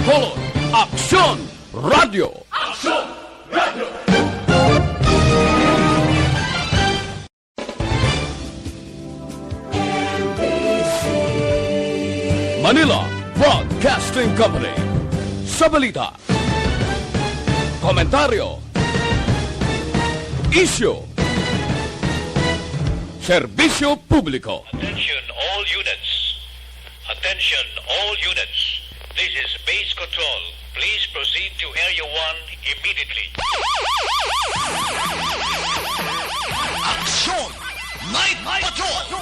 Bacolod, Aksyon Radio! Aksyon! Radio! Manila Broadcasting Company. Sa balita, komentaryo, isyu, serbisyo publiko. Attention all units. Attention all units. This is base control. Please proceed to Area 1 immediately. Aksyon! Night Patrol!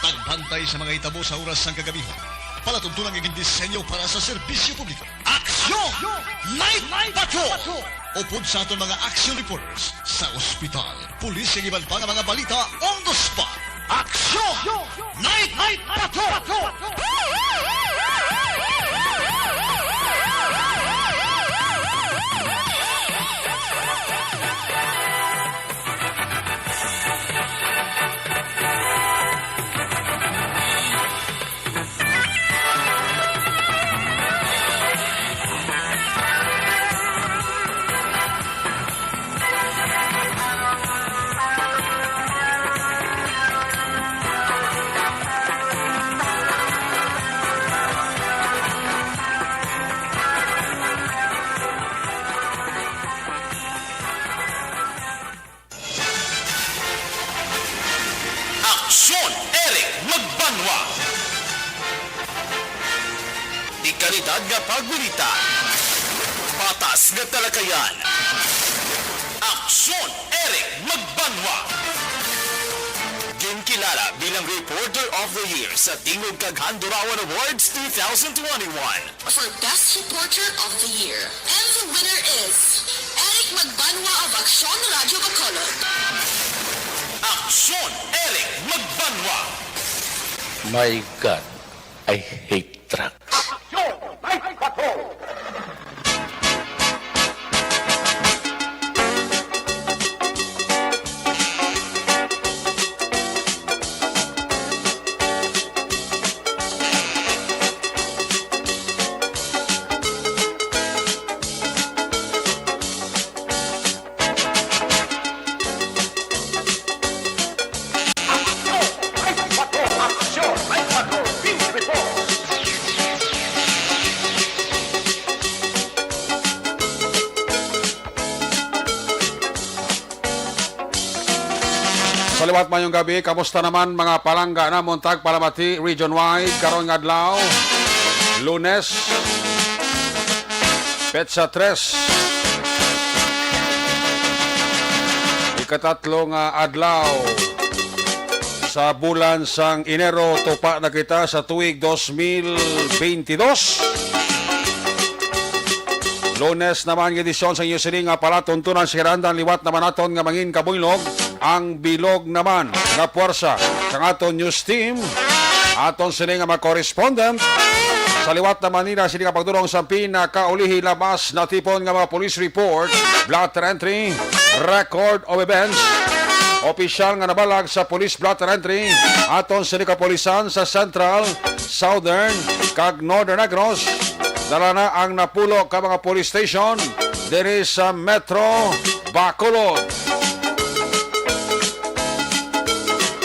Tagbantay sa mga itabo sa oras ng kagabihan. Palatuntunang iging disenyo para sa serbisyo publiko. Aksyon! Night Patrol! Upod sa aton mga action reporters sa ospital, pulis ang iban pa ng mga balita on the spot. Aksyon! Night Patrol! Aksyon Eric Magbanwa. Di kalidad nga pagbalita. Patas nga talakayan. Aksyon Eric Magbanwa. Ginkilala bilang Reporter of the Year sa Tingog kag Handurawan Awards 2021. For Best Reporter of the Year. And the winner is Eric Magbanwa of Aksyon Radio Bacolod. Aksyon Eric Magbanwa. My God, I hate truck. Saliwat mayong gabi, kamusta naman mga palangga na Montag Palamati region-wide karon nga adlaw Lunes Petsa 3 ikatatlong adlaw sa bulan sang Enero. Tupa na kita sa tuig 2022. Lunes naman ng edisyon sa inyo sining nga palatuntunan si Randan liwat naman naton nga mangin kabuylog ang bilog naman na puwersa sa aton news team. Aton sining nga mga-correspondent sa liwat na Manila sining nga pagdurong sa pinakaulihi labas na tipon nga mga police report, blotter entry, record of events, opisyal nga nabalag sa police blotter entry. Aton sining kapolisan sa Central, Southern, kag Northern Negros. Dala na ang napulo ka mga police station diri sa Metro Bacolod.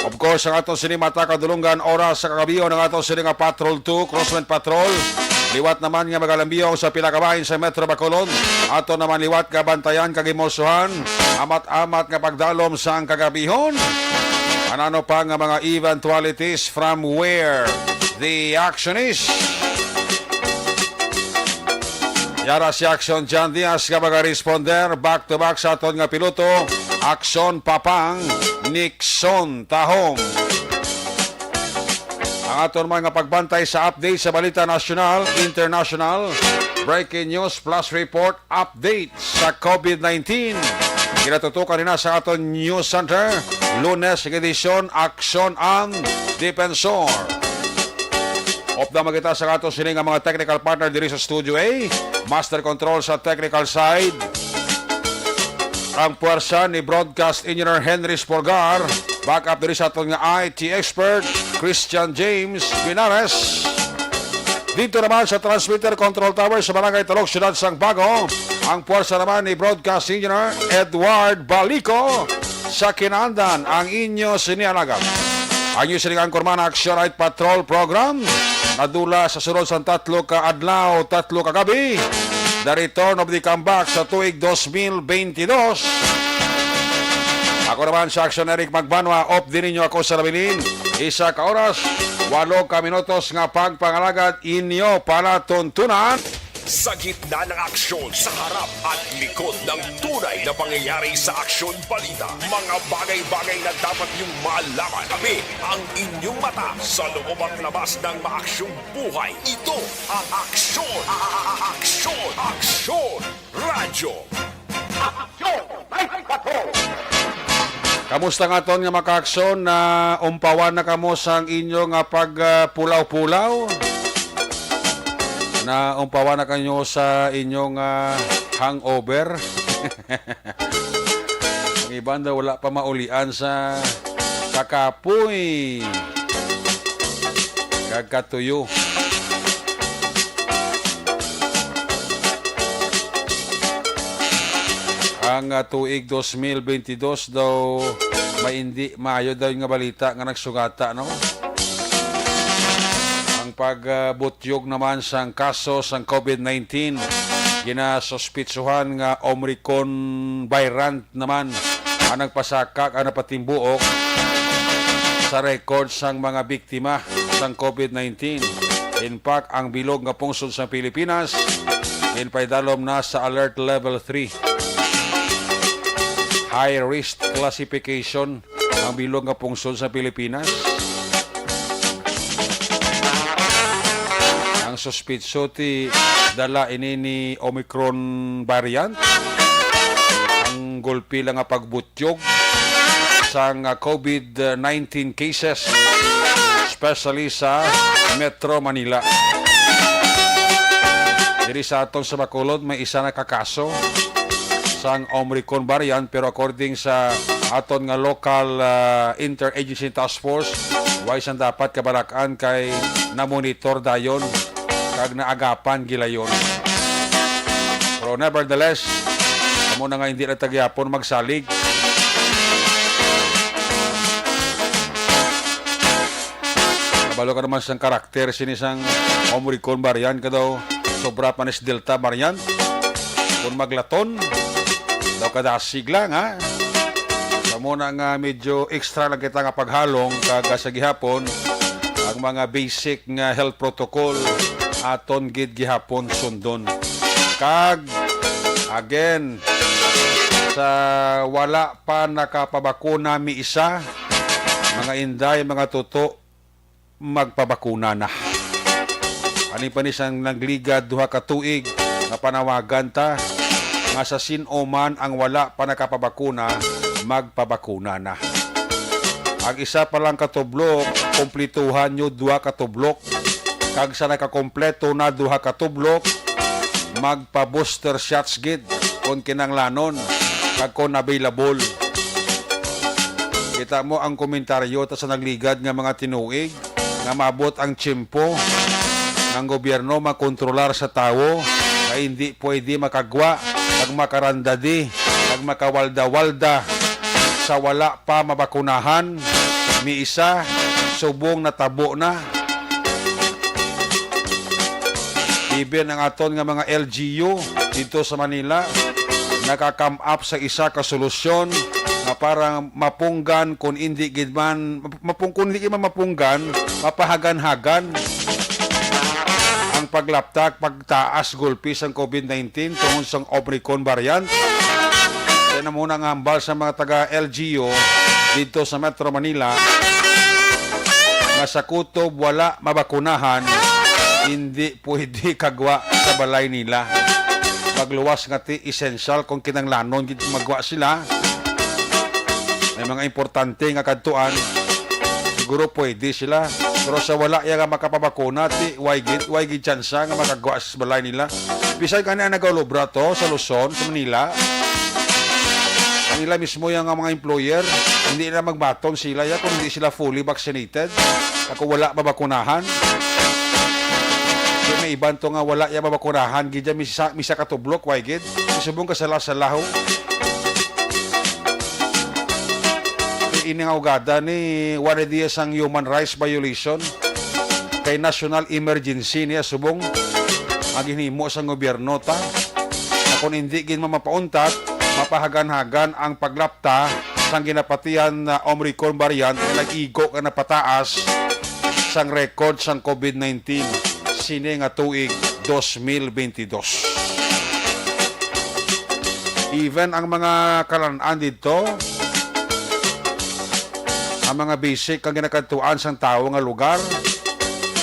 Of course, ang atong sinimata kadulungan oras sa kagabiyo ng atong sining nga Patrol 2, Crosswind Patrol. Liwat naman nga magalambiyo sa pilakabahin sa Metro Bacolod. Ato naman liwat nga bantayan kagimosuhan. Amat-amat nga pagdalom sa ang kagabihon. Anano pa nga mga eventualities from where the action is. Yara si Action Jan Diaz nga mga responder back to back sa aton nga piloto Action Papang Nixon Tahong. Ang aton mga pagbantay sa update sa balita nasyonal, international, breaking news plus report update sa COVID-19. Kinatutukan nila sa aton news center Lunes edisyon Action ang Defensor. Opda magita sa ato sining ang mga technical partner diri sa Studio A. Master control sa technical side. Ang puwersa ni Broadcast Engineer Henry Sporgar. Back up diri sa aton nga IT expert Christian James Binares. Dito naman sa Transmitter Control Tower sa Barangay Talok, Siyudad Sangbago, ang puwersa naman ni Broadcast Engineer Edward Balico. Sa kinandan, ang inyo sinialagam. Ang inyo siningang kurmana Action Night Patrol Program, nadula sa sunod sa 3 ka adlaw, 3 ka gabi. The return of the comeback sa tuig 2022. Ako naman sa Action Eric Magbanwa, off din ninyo ako sa labilin. 1 ka oras, 8 ka minutos nga pagpangalagad inyo para tuntunan. Sa gitna ng aksyon, sa harap at likod ng tunay na pangyayari sa aksyon balita. Mga bagay-bagay na dapat niyong malaman. Kami ang inyong mata sa loob at labas ng maaksyong buhay. Ito ang Aksyon! Aksyon! Aksyon! Radyo! Aksyon! Kamusta nga ton nga maka-aksyon na umpawan na kamo sang inyo nga pagpulaw-pulaw? Na umpawan na kanyo sa inyong hangover? Ang iban daw wala pa maulian sa kakapoy. Kagkatuyo. Ang tuig 2022 daw may hindi maayo daw yung balita nga nagsugata, no? Ang pagbutyog naman sa kaso sa COVID-19, ginasuspitsuhan nga Omicron variant naman ang nagpasakak ang napatimbuok sa record sang mga biktima sa COVID-19. In fact, ang bilog nga pungsod sa Pilipinas inpaydalom na sa alert level 3. High risk classification ang bilog nga pungsod sa Pilipinas. Ang suspitso ti dala ini ni Omicron variant. Ang gulpi lang nga pagbutyog sa COVID-19 cases, especially sa Metro Manila. Diri sa atong sa Bacolod may isa na kakaso sang Omicron variant, pero according sa aton nga local interagency task force, wais ang dapat kabalakan kay na-monitor dayon kag naagapan gilayon. Pero nevertheless, amo na nga hindi na tagyapon magsalig. Kabalo ka naman sang karakter sinisang Omicron variant ka daw, sobra panis Delta variant. Kung maglaton daw kada sigla nga. Sa muna nga medyo extra lang kita nga paghalong kag sa gihapon ang mga basic nga health protocol aton gid gihapon sundon. Kag again sa wala pa nakapabakuna mi isa, mga inday, mga tuto, magpabakuna na. Ani pa ni sang nagligad duha ka tuig nga panawagan ta nga sa sino man ang wala pa nakapabakuna, magpabakuna na. Ang isa pa lang katublok, kumplituhan nyo duha katublok. Kag sa nakakompleto na duha katublok, magpa-booster shots gid kung kinanglanon, kag kung available. Kita mo ang komentaryo ta sa nagligad nga mga tinuig nga mabot ang tiyempo ng gobyerno makontrolar sa tao na hindi pwede makagwa kag makarandadi kag makawalda-walda sa wala pa mabakunahan. Mi isa subong natabo na. Even ang aton nga mga LGU dito sa Manila nakakam up sa isa ka solusyon na parang mapunggan kung hindi gid man mapunggan, mapahagan-hagan ang paglaptak, pagtaas gulpis ang COVID-19 tungod sa Omicron variant. Kaya na muna ang hambal sa mga taga-LGU dito sa Metro Manila nga sa kutob wala mabakunahan, hindi pwede kagwa sa balay nila. Pagluwas nga ti essential kung kinanglanon magwa sila. May mga importante nga kadtuan, siguro pwede sila. Pero sa wala nga makapabakuna, ti why gid tsansa nga makagwa sa balay nila. Bisay kani ang nagolobra to sa Luzon, sa Manila. Nila mismo yung mga employer, hindi na magbatong sila ya kung hindi sila fully vaccinated. Ako wala mabakunahan. iban to nga wala ya mabakunahan gid ya misa katublok way gid. Subong ka sa laho. Ini nga ugada ni wala diya sang human rights violation kay national emergency niya subong ang hinimo sa gobyerno ta. Kung hindi gin mapauntat, mapahagan-hagan ang paglapta sang ginapatian na Omicron variant na nag-igo ka na pataas sang record sang COVID-19 sini nga tuig 2022. Even ang mga kalanan dito, ang mga basic ang ginakatuan sang tao nga lugar,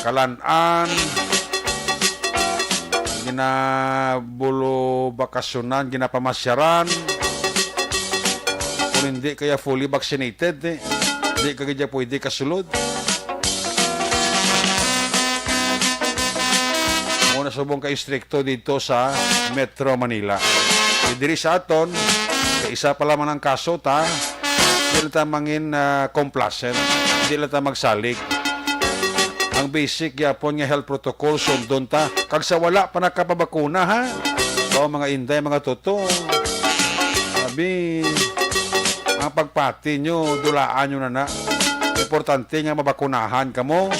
kalanan, ginabulo bakasyonan, ginapamasyaran. Kung hindi kaya fully vaccinated, hindi ka kaya pwede kasulod. Muna subong ka istrikto dito sa Metro Manila. Diri sa aton, isa pa lamang ang kaso ta, hindi lang ta mangin complacent, hindi lang ta magsalig. Ang basic yapon nga health protocol sundon ta kag sa wala pa nakapabakuna ha. So mga inday, mga toto. Sabi ang pagpati nyo, dulaan nyo na. Importante nga mabakunahan kamo.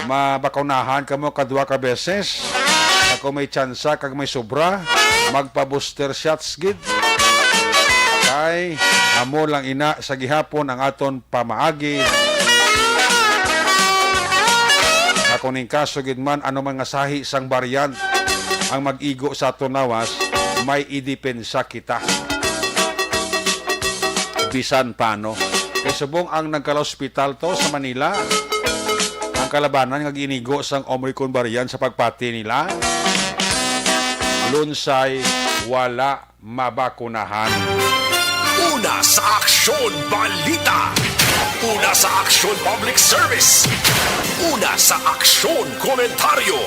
Mabakunahan kamo kadua ka beses. Kung may tsansa kag may sobra, magpa-booster shots gid. Kay amo lang ina sa gihapon ang aton pamaagi. Kung ning kaso gid man ano man nga sahi sang variant ang mag-igo sa aton nawas, may idepensa kita. Bisan paano. Kay subong ang nagkala-hospital to sa Manila, ang kalabanan nga ginigo sang Omicron variant sa pagpati nila, lunsay wala mabakunahan. Una sa aksyon balita. Una sa aksyon public service. Una sa aksyon komentaryo.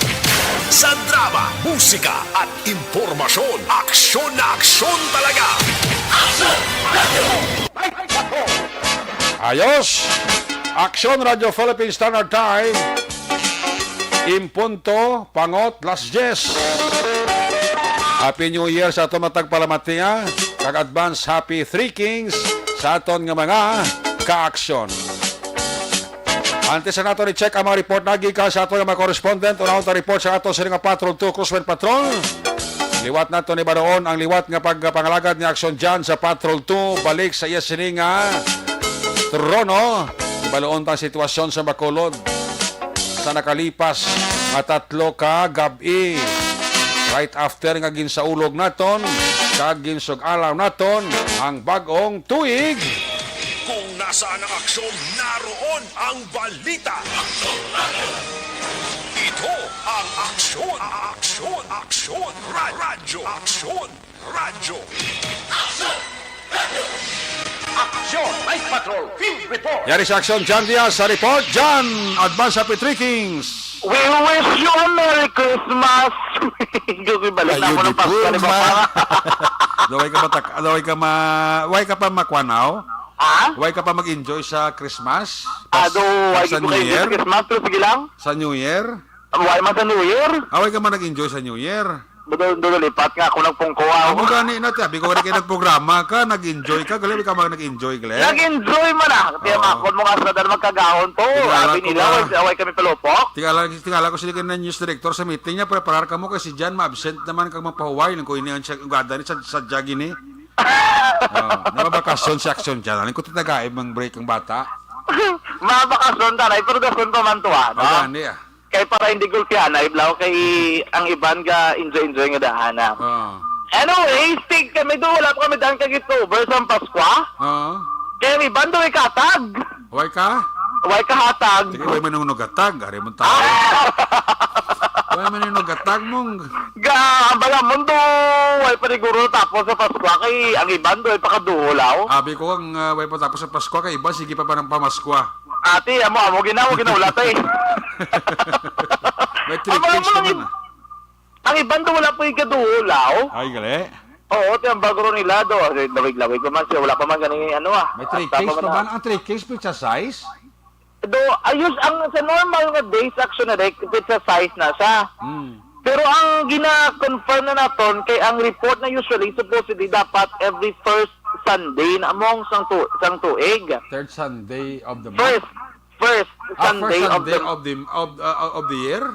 Sa drama, musika at impormasyon. Aksyon na aksyon talaga. Ayos! Aksyon Radio Philippine Standard Time. Impunto, pangot, las 10. Happy New Year sa aton matagpalamatiya. Kag-advance Happy Three Kings sa aton nga mga ka-aksyon. Antes na nato ni-check ang mga report na gikan sa ato ng mga correspondent. Unahon ta report sa ato sa nga Patrol 2 Crosswind Patrol. Liwat nato ni Baroon ang liwat nga pagpangalagad ni aksyon dyan sa Patrol 2. Balik sa iya sini nga trono. Baloon ta sitwasyon sa Bacolod sa nakalipas nga 3 ka gabi. Right after nga ginsaulog naton kag ginsug-alaw naton ang bagong tuig. Kung nasaan ang aksyon, naroon ang balita. Ito ang aksyon. Aksyon. Radyo. Aksyon. Radyo. Action! Night Patrol! Field Report! Yari sa aksyon, John Diaz sa report. John, advance Happy Three Kings. We wish you a Merry Christmas! Balik na ako ng Pasko ni Bapanga. Way ka pa makwanaw? Ha? Way ka pa mag-enjoy sa Christmas? Ay sa ko New kayo Year? sa Christmas, pero sige lang. Sa New Year? Why man sa New Year? Way ka man nag-enjoy sa New Year? Doon lipat nga ako ng pungkuha. Ako gani na tabi ko rin kayo nagprograma ka, nag-enjoy ka, gali ka mag nag-enjoy, gali? Nag-enjoy man ah. Kaya makakon mo nga sa dal magkagahon to. Tingala Sabi ko nila, ba? away kami palupok. Tingala ko sila na news director sa meeting niya, preparar ka mo kasi dyan, ma-absent naman kang mapahuway. Nang ko inihan siya, gada ni sa jagi ni. Nababakasyon si aksyon dyan. Alam ko tinagaib ang break ang bata. Mabakasyon taray, pero dason pa man to ah. No? Gani ah. Kay para hindi gulpihan, ay blaw kay ang iban ga enjoy nga dahana. Anyway, stick kami doon, wala pa kami daan kag-October sa Paskwa. Kaya may bando ay katag. Huwag ka? Huwag ka hatag. Sige, huwag manunog gatag. Ari mo tayo. Huwag manunog gatag mong. Ang baga mundo, huwag pa siguro tapos sa Paskwa kay ang iban doon ay pakaduhulaw. Abi ko ang huwag pa tapos sa Pasko kay iba, sige pa ng pamaskwa. Ate, amo ginaulat eh. May 3 kings naman ah. Ang iban doon wala po yung kaduhulaw. Ay, gali. Oo, ito ang bagro nila do. Lawig-lawig pa man siya. Wala pa man ganun ano ah. May 3 kings pa ba? Ang 3 kings pizza size? Do ayos ang sa normal nga days action na rek sa size na siya. Pero ang gina-confirm na naton kay ang report na usually supposedly dapat every first Sunday na among sang tuig. Third Sunday of the month. First First Sunday Sunday of of the year.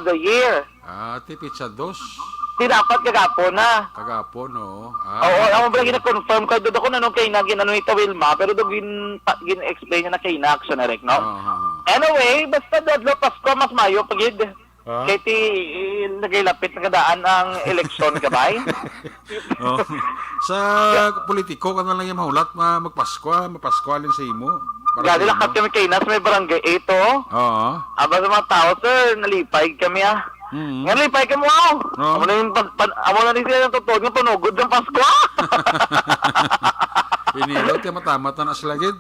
the year. Tipit sa dos. Di dapat kagapon na. Kagapon, no? Oo, ako pala gina-confirm kay doon ako na nung kay na ginano ni Wilma, pero doon gin-explain niya na kay na action na rek, no? Anyway, basta dadlo Pasko mas mayo pagid. Kaya ti nagilapit na kadaan ang eleksyon kabay. Oh. Sa politiko ka na lang yung mahulat, mapaskwalin sa imo. Gadi lang kami kay Nas may barangay 8 oh. Oo. Aba sa mga tao, sir, nalipay kami ah. Nga nalipay kami wow. Amo na yung amo na rin sila yung totoo ng panugod ng Pasko. Inilaw, tiya matamat na sila gid.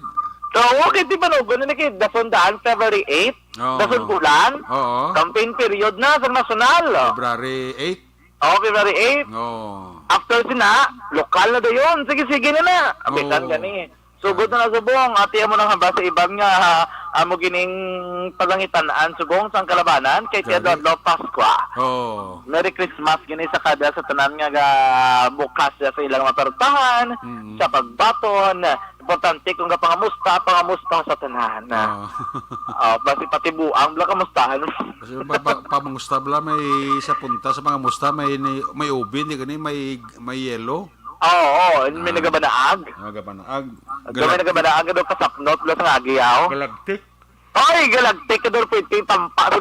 So, okay, di ba no? Ganun na kayo, Dasondaan, February 8. Oo. Dasonbulan. Oo. Campaign period na sa nasyonal. February 8. Oo, February 8. Oo. After sina, lokal na daw yun. Sige na. Abitan gani. Sugod na subong. Ati mo nang hamba sa ibang nga amo gining palangitanaan subong sa kalabanan kay Tia Dodlo Pasqua. Oo. Merry Christmas gini sa kada sa tanan nga bukas sa ilang matartahan, sa pagbaton. Importante kung pangamusta sa tanan. Basi pati buang bla kamustahan. Kasi pamangusta bla may sa punta sa mga musta may ubin di gani may yellow. Oo, may nagabanaag. Nagabanaag. May nagabanaag daw kasapnot bla sa agiyaw. Galagtik. Ay, galagtik ka daw pwede tampa.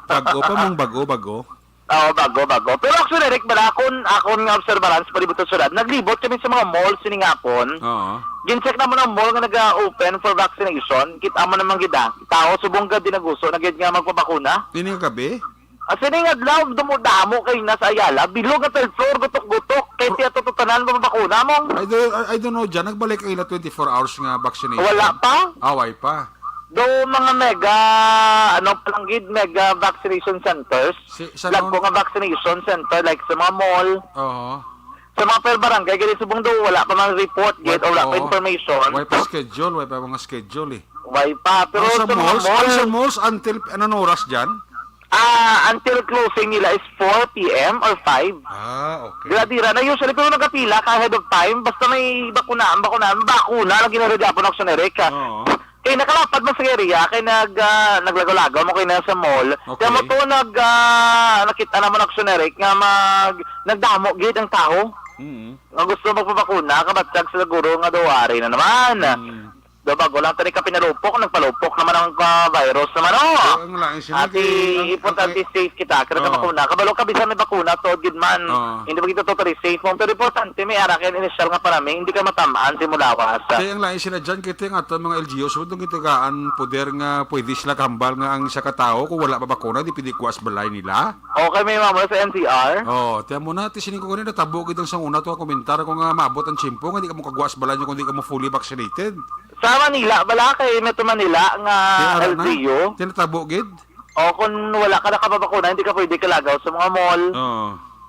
Bago pa mong bago. Oo, bago. Pero actually, Rick, akon nga observaran sa palibutan syudad, naglibot kami sa mga malls siningapon. Oo. Gincheck naman ang mall nga nag-open for vaccination. Kita mo naman gida. Tao, subong gadi naguso, nagid nga magpabakuna. Dini ka gabi? Sining adlaw, dumudamo kay nasa Ayala, bilog at third floor, gutok-gutok. Kay tiya tututanan mapabakuna mo. I don't know dyan. Nagbalik kayo na 24 hours nga vaccination. Wala pa. Away pa. Do mga mega vaccination centers. Lagpo nga vaccination center like sa mga mall. Oo. Sa mga per barangay, ganyan subong do wala pa mga report yet o wala pa information. Wala pa schedule, wala pa mga schedule eh. Wala pa, pero sa mga sa malls until anong oras dyan? Until closing nila is 4 p.m. or 5. Okay. Dira na usually pero nagapila ka ahead of time basta may bakuna lang ginarega po ng Sonerica. Oo. Kaya nakalapad mo sa area, kaya naglagaw-lagaw mo kayo na sa mall. Okay. Kaya mo to nakita naman ng Soneric nga nagdamo gid ang tao. Nga gusto magpapakuna, kabatsag sa guro nga duwari na naman. Do bago lang tani ka pinalupok, nagpalupok naman ang virus naman At importante safe kita, kada ka bakuna. Kabalo ka bisan may bakuna to gid man. Hindi ba kita totally safe mo, pero importante may ara kay initial nga parami, hindi ka matamaan simulawas. Kaya ang lain sila dyan, kita nga ito mga LGUs, so itong itigaan, poder nga, pwede sila kambal nga ang isa katao, kung wala pa bakuna, di pwede kuwas balay nila. Okay, may mamula sa NCR. Tiyan mo na, tisinin ko kanina, tabo kitang sang una to, komentar kung nga maabot ang chimpo, nga di ka mo kagwas balay nyo kung di ka mo fully vaccinated. Sa Manila, bala kay Metro Manila nga LGU. Tinatabo gid? O kung wala ka nakapapakuna, hindi ka pwede kalagaw sa mga mall.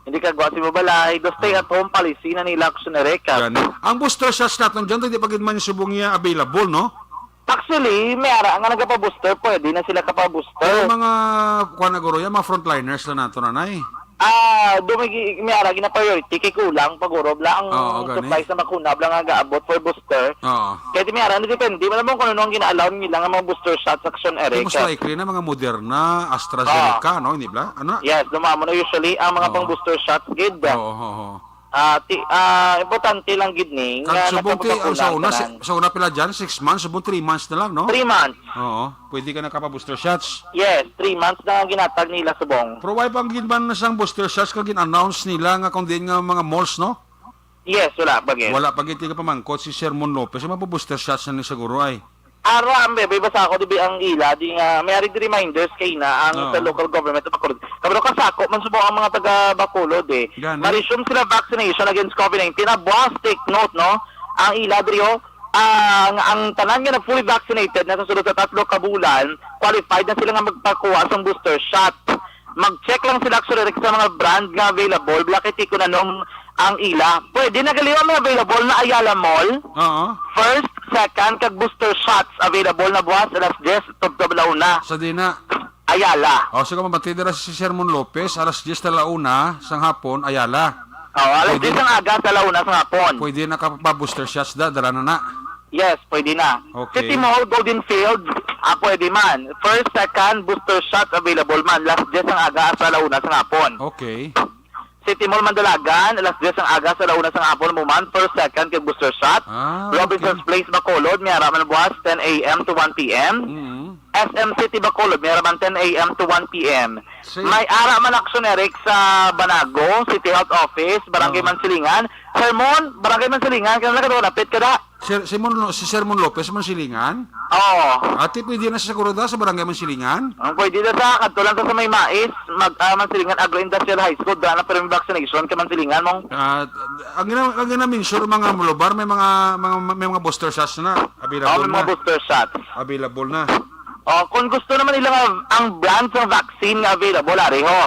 Hindi ka gawa si balay. Do stay at home policy na nila sa Sonerica. Ang booster shots natin dyan, hindi pa gid man yung subong niya available, no? Actually, may ara nga nagpa-booster, pwede na sila kapabooster. Pero mga kuha na guro yan, mga frontliners na nato nanay. May ara gina-priority kay kulang paguro bla ang supplies na bakuna bla nga gaabot for booster. Kaya di may ara, depende. Malamang kung ano ang gina-allow nila nga mga booster shots sa Sonerica. Mas likely na mga Moderna, AstraZeneca, no? Hindi ba? Ano? Yes, lumamo na usually ang mga pang booster shots gid. Importante lang gid ni nga subong sa una pila dyan 6 months, subong 3 months na lang, no? 3 months. Pwede ka nakapa-booster shots. Yes, 3 months na ginatag nila subong. Pero why pang ginban na sang booster shots kung gin-announce nila nga kung din nga mga malls, no? Yes, wala pa gid. Wala pa gid ka pamangkot si Sherman Lopez, mapo-booster shots na ni siguro ay. May basa ako dibi ang ila di nga may ari reminders kay na ang sa local government Bacolod. Kabalo ka sako man subo ang mga taga Bacolod ma-resume sila vaccination against COVID-19 na boss take note no. Ang ila drio ang tanan nga na fully vaccinated na sa sulod sa 3 ka bulan, qualified na sila nga magpakuha sa booster shot. mag-check lang sila actually sa mga brand nga available, blakit ko na nung ang ila. Pwede nagaliwa may available na Ayala Mall. Oo. First, second, kag booster shots available na buwas alas 10 tubtob launa. Sa di na. Ayala. O, sige mabatidira si Sermon Lopez, alas 10 na launa, sang hapon, Ayala. Alas Pwede 10 ang aga sa launa sa hapon. Pwede na ka pa booster shots dala na na. Yes, pwede na. Okay. City Mall, Golden Fields, pwede man. First, second, booster shots available man. Last 10 ang aga sa launa sa hapon. Okay. City Mall Mandalagan, alas 10 ang aga sa launa sa hapon mo man. First, second, kay booster shot. Robinson's Place, Bacolod, may haraman buwas 10 a.m. to 1 p.m. SM City, Bacolod, may haraman 10 a.m. to 1 p.m. May haraman action Eric sa Banago, City Health Office, Barangay Mansilingan. Sermon, Barangay Mansilingan, kaya nakadulapit ka na. Si Sermon Lopez, Mansilingan? Oo. Ate, pwede na sa Kuroda sa Barangay Mansilingan? Ang pwede na sa kantulan sa may mais, Mansilingan Agro-Industrial High School, daan na pero may vaccination ka Mansilingan mong. Ang ginaminsure mga lubar, may mga booster shots na. Available may mga booster shots. Available na. Kung gusto naman nila ang brand ng vaccine nga available, ariho.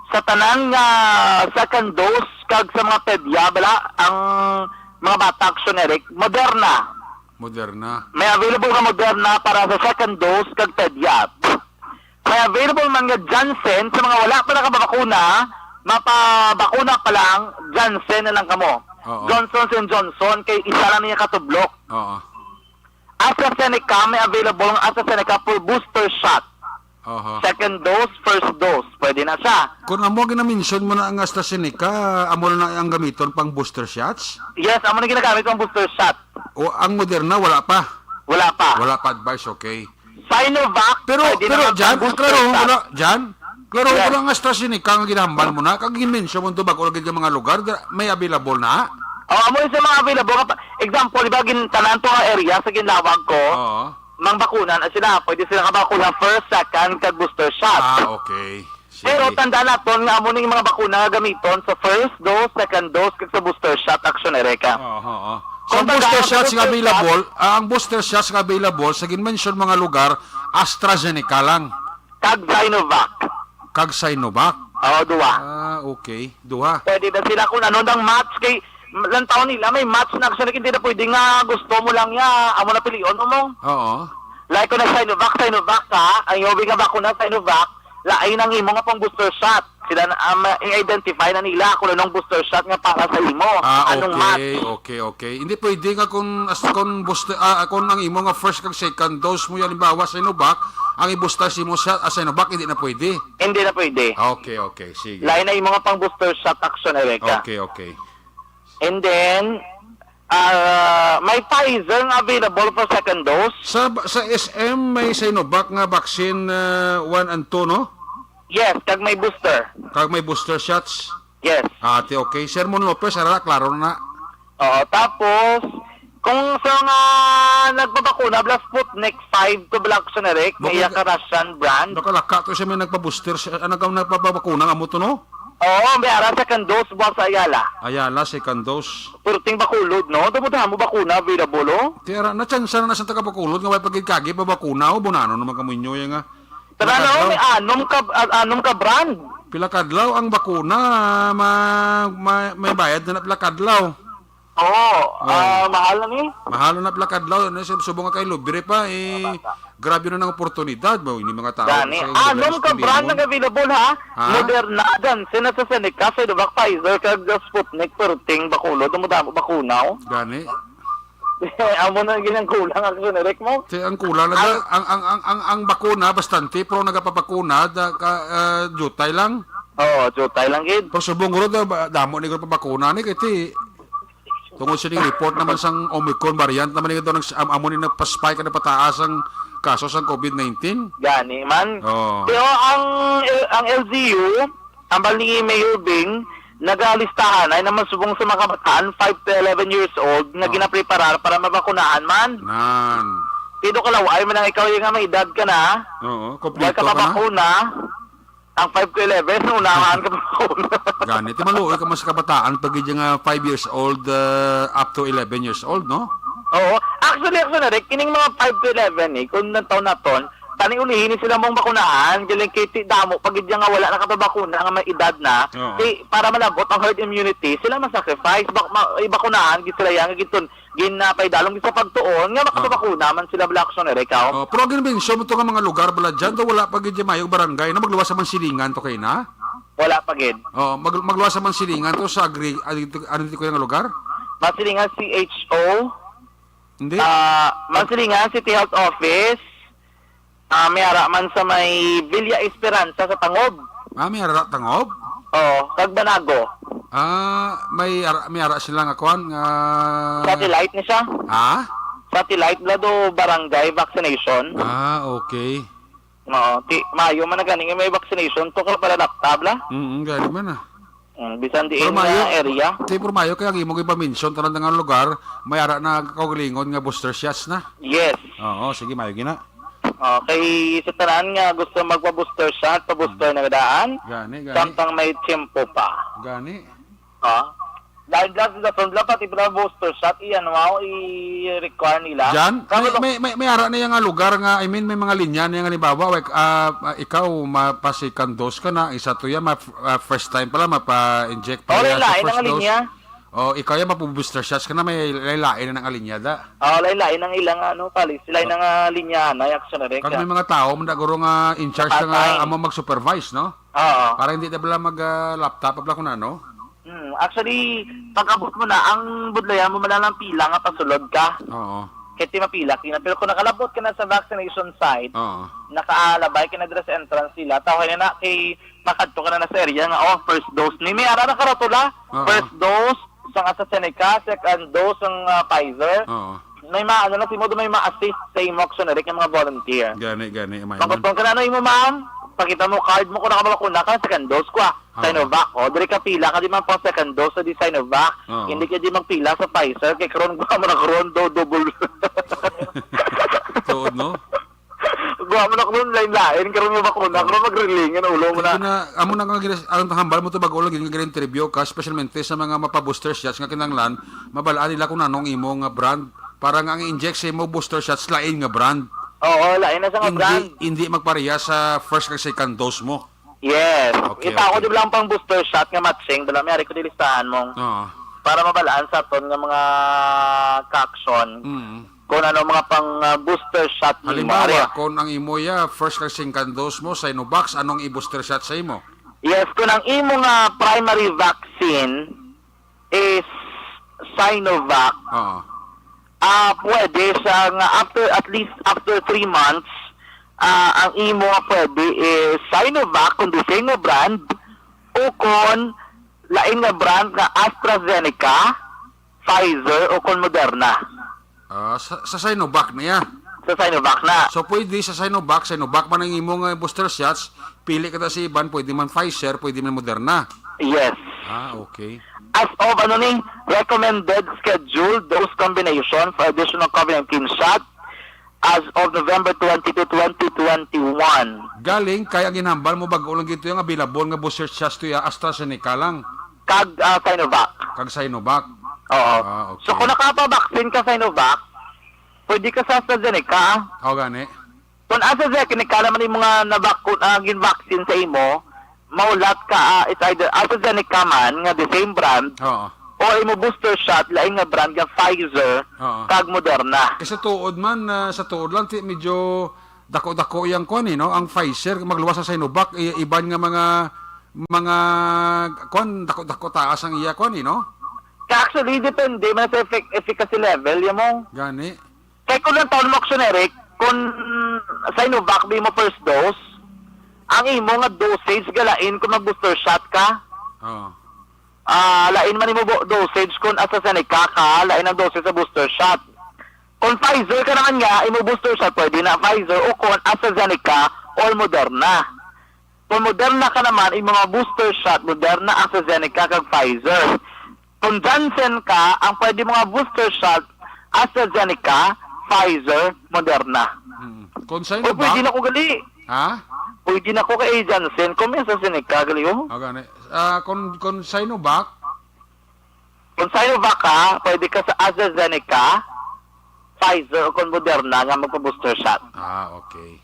Sa tanan nga second dose, kag sa mga pedya, bala, ang mga bata action Eric, Moderna. Moderna. May available nga Moderna para sa second dose, kag pedya. May available man nga Janssen, sa mga wala pa nakabakuna, mapabakuna pa lang, Janssen na lang kamo. Johnson & Johnson, kay isa lang niya katublok. Oo. AstraZeneca, may available ng AstraZeneca for booster shot. Second dose, first dose. Pwede na siya. Kung amo ginamention mo na ang AstraZeneca, amo na ang gamiton pang booster shots? Yes, amo na ginagamit ang booster shot. O ang Moderna, wala pa? Wala pa. Wala pa advice, okay. Sinovac, Pero Jan, klaro Yes. ko lang AstraZeneca ang ginambal mo na, kag gimension mo ito bago lagay ka mga lugar, may available na? Amo yung sa mga available. Example, diba, tanan to nga area sa ginlawag ko, mang bakunan, at sila, pwede sila kabakuna first, second, kag booster shot. Okay. Sige. Pero tandaan natin nga amo ning mga bakuna nga gamiton sa first dose, second dose, kag sa booster shot action Erika. So, ang booster shots nga available, ang booster shots nga available, sa ginmension mga lugar, AstraZeneca lang. Kag Sinovac. Kag Sinovac? Duwa. Okay. Duha. Pwede na sila kung ano ng match kay lang taon nila, may match na actually hindi na pwede nga gusto mo lang ya, amo na pilion mo. Oo. Like kung na Sinovac ka, ang yobi nga bakuna Sinovac, laay nang imo nga pang booster shot. Sila na i-identify na nila kung anong booster shot nga para sa imo. Anong match. Okay. Hindi pwede nga kung booster, kung ang imo nga first kag second dose mo yan, halimbawa Sinovac, ang i-booster si mo sa Sinovac, hindi na pwede. Hindi na pwede. Okay. Sige. Laay na imo nga pang booster shot action Erika. Okay. And then, may Pfizer nga available for second dose. Sa SM may Sinovac nga vaccine 1 and 2, no? Yes, kag may booster. Kag may booster shots. Yes. Ate, okay. Sermon Lopez, klaro na. Tapos, kung sa nga nagpapakuna, Sputnik 5 to Black Soneric, may yaka Russian brand. Nakalaka to siya may nagpa-booster, nagpapabakuna nga mo to, no? May ara second dose buwan sa Ayala. Ayala, second dose. Puruting Bacolod, no? Dumutahan mo bakuna available, no? Tira, na-chansa na sa taga-Bacolod nga may pagkikagi pa bakuna o bunano naman kamunyo yung nga. Tara na, may anom ka brand. Pila kadlaw ang bakuna, may bayad na pila kadlaw. Mahal na ni. Mahal na pila kadlaw, subong nga kay libre pa, grabe na ng oportunidad, ini mga tao. Gani, anom ka brand na available ha? Moderna, Janssen, AstraZeneca, Sinovac, Pfizer, kag Sputnik, Puruting Bacolod, dumutahan mo bakuna, Gani. Amo na ginang kulang ang Soneric mo. Ang kulang na ang bakuna bastante pero nagapapakuna jutay lang. Jutay lang gid. Pero subong ro damo ni pa bakuna ni kiti. Tungod sa report naman sang Omicron variant naman ni amo ni nagpa-spike na pataas ang kaso sang COVID-19. Gani man. Pero ang LGU, ang ni Mayor Bing, nagalistahan ay naman subong sa mga kabataan 5 to 11 years old na ginapreparar para mabakunahan man. Pido ka laway man ang ikaw yung may edad ka na. Kompleto ka na. Bakuna, ang 5 to 11, unahan ka bakuna. Ganit, maluoy ka mas kabataan pag yung 5 years old up to 11 years old, no? Actually, Rick, kining mga 5 to 11 kung nang taon na ton, 5 tani ulihin ni sila mong bakunahan, galing kay damo pag idya nga wala nakapabakuna nga may edad na, Oo. para malabot ang herd immunity, sila masacrifice, ibakunahan gid sila yang giton ginapay dalong sa pagtuon nga makapabakuna man sila Blackson ikaw. Oh, pero ginbensyo mo to nga mga lugar bala dyan, do wala pa gid mayong barangay na magluwas sa mansilingan to kay na. Wala pa gid. Oh, magluwas sa mansilingan to sa ano dito ko yung lugar? Masilingan CHO, Hindi. Masilingan City Health Office, may ara man sa may Villa Esperanza sa Tangob. May ara tangob. Oh, kag Banago. May ara sila nga kuan nga Satellite ni siya. Satellite blado barangay vaccination. Okay. Mayo man na ganing may vaccination to ka para laptop la. Gani man Bisan di Pero na Mayo, area. Pero Mayo kaya imo gipa-mention tanan nga lugar, may ara na kaugalingon nga booster shots na. Yes. Oo, sige Mayo gina. Kay sa tanan nga gusto magpa-booster shot, pa-booster na daan. Gani. Samtang may tiyempo pa. Gani. Dahil sa sunla pati para booster shot, i-require nila. Jan, may ara na yung nga lugar nga, I mean, may mga linya na yung halimbawa, ikaw, mapasikan dose ka na, isa to yan, first time pala, mapa-inject pa yan sa lain first ang dose. linya. Ikaw yan, mapubooster shots ka na, may lain na ng alinyada. Lain ang ilang palis, lain ang linya na, yaksunary. Kag may mga tao, mandaguro nga in charge na nga, amo mag-supervise, no? Oo. Para hindi na bala mag-laptop, pala kung ano. Actually, pagkabot mo na, ang budlayan mo malalang pila nga pasulod ka. Oo. Kahit di mapila ka na. Pero kung nakalabot ka na sa vaccination site, Oo. nakaalabay ka na dress entrance sila, tawag na kay makadto ka na sa area nga, first dose ni. May ara na karatula. Oo. First dose, sa AstraZeneca, second dose ng Pfizer. Oo. May may ma-assist sa imoxoneric ng mga volunteer. Gani. Pagkatong ka na, mo ma'am, pakita mo card mo kung nakabakuna ka, second dose ko Sinovac. Dili ka pila ka di man pa second dose sa di Sinovac. Hindi ka di magpila sa Pfizer, kay karon guha mo na karon double. Tuod, no? Guha mo na karon lain-lain, karon mo bakuna, karon magreling, ulo mo na. Amo na ang hambal mo to bag-ulo gid nga interview ka, especialmente sa mga mapa-booster shots nga kinahanglan, mabalaan nila kung anong imo nga brand para nga ang inject sa imo booster shots lain nga brand. Oo, lain na sa nga brand. Hindi magpareha sa first kag second dose mo. Yes. Okay, Ita ko di lang pang booster shot nga matching, dala may ko dilistahan mo. Oo. Para mabalaan sa ton nga mga ka-action. Kung ano mga pang booster shot ni Halimbawa, kung ang imo first kag second dose mo Sinovac, anong i-booster shot sa imo? Yes, kung ang imo nga primary vaccine is Sinovac, pwede sa nga at least after 3 months, ang imo nga pwede is Sinovac kung the same nga brand o kung lain nga brand nga AstraZeneca, Pfizer o kung Moderna. Sa Sinovac na ya. Sa Sinovac na. So pwede sa Sinovac man ang imo nga booster shots, pili ka ta sa iban, pwede man Pfizer, pwede man Moderna. Yes. Okay. As of recommended schedule dose combination for additional COVID-19 shot as of November 22, 2021. Galing kaya ginhambal mo bag ulang gito yung available nga booster shots to AstraZeneca lang. Kag Sinovac. Kag Sinovac. Oo. Okay. So kung nakapa-vaccine ka Sinovac, pwede ka sa AstraZeneca. Gani. Kung AstraZeneca naman yung mga gin-vaccine sa imo, maulat ka, it's either AstraZeneca man, nga the same brand, o imo booster shot, laing nga brand, nga Pfizer, kag Moderna. Kasi tuod man, sa tuod lang, medyo dako-dako yung kuan no? Ang Pfizer, magluwas sa Sinovac, iban nga mga kuan, dako-dako taas ang iya kuan no? Actually, depende man sa efficacy level, yung mo. Gani. Kaya kung lang taon mo, Eric, kung Sinovac, di mo first dose, ang imo nga dosage galain kung mag-booster shot ka. Lain man imo dosage kung AstraZeneca ka, lain ang dosage sa booster shot. Kung Pfizer ka naman nga, imo booster shot, pwede na Pfizer o kung AstraZeneca or Moderna. Kung Moderna ka naman, imo mga booster shot, Moderna, AstraZeneca, kag Pfizer. Kung Johnson ka, ang pwede mga booster shot, AstraZeneca, Pfizer, Moderna. Kung O Sinovac? pwede na ko gali. Pwede na ko kay Johnson, kung may AstraZeneca, gali oh. Gani. Kung Sinovac? Kung Sinovac ka, pwede ka sa AstraZeneca, Pfizer, o kung Moderna nga magpa-booster shot. Okay.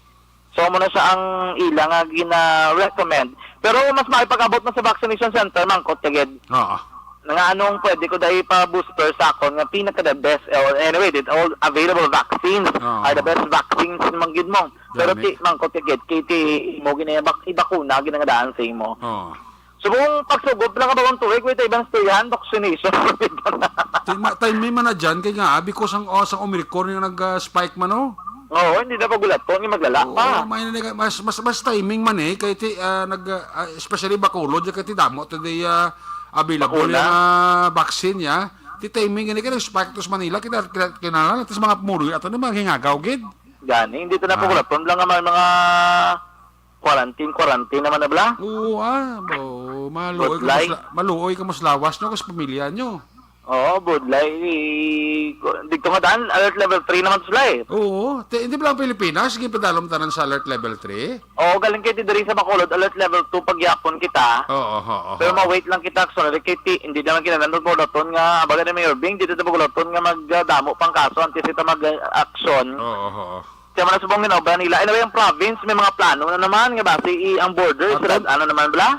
So mo na siya ang ila nga gina-recommend. Pero mas makipag-abot na sa vaccination center mangkot kagid. Oo. Nga anong pwede ko dahil pa-booster sa akon nga pinaka the best or anyway, all available vaccines are the best vaccines naman gid mo. Pero Gani. ti mangkot kagid kay mo ginayabak ibakuna ginangadaan sa imo. Oo. So kung pagsugod lang ka ba kung tuwig, wait, ibang storyan, vaccination. Time may man na dyan, kaya nga, because ang Omicron yung nag-spike man, oh. Oo, hindi na pagulat po, hindi maglala pa. Oo, mas timing man eh, kaya especially Bacolod, kaya ti damo, today available Bakuna. yung vaccine ya. Ti timing, kaya nag-spike to sa Manila, kinala, tapos mga pumuloy, ato na mga hingagaw, gid. Gani, hindi ito na pagulat po, lang naman mga quarantine naman na bala. Oo, Budlay. maluoy ka mas lawas nyo, kasi pamilya nyo. Oo, budlay. Dito nga daan, alert level 3 naman sila eh. Oo, hindi ba lang Pilipinas, sige padalom tanan sa alert level 3? Oo, galing kay Tidari sa Bacolod, alert level 2 pagyapon kita. Oo. Pero ma-wait lang kita, sorry, kay hindi naman kinanandod po laton nga, baga na Mayor Bing, dito na po laton nga magdamo pang kaso, antes ito mag-action. Oo. Kaya man subong ginobra nila. Anyway, ang province, may mga plano na naman, nga base ang border, sila, ano naman bala?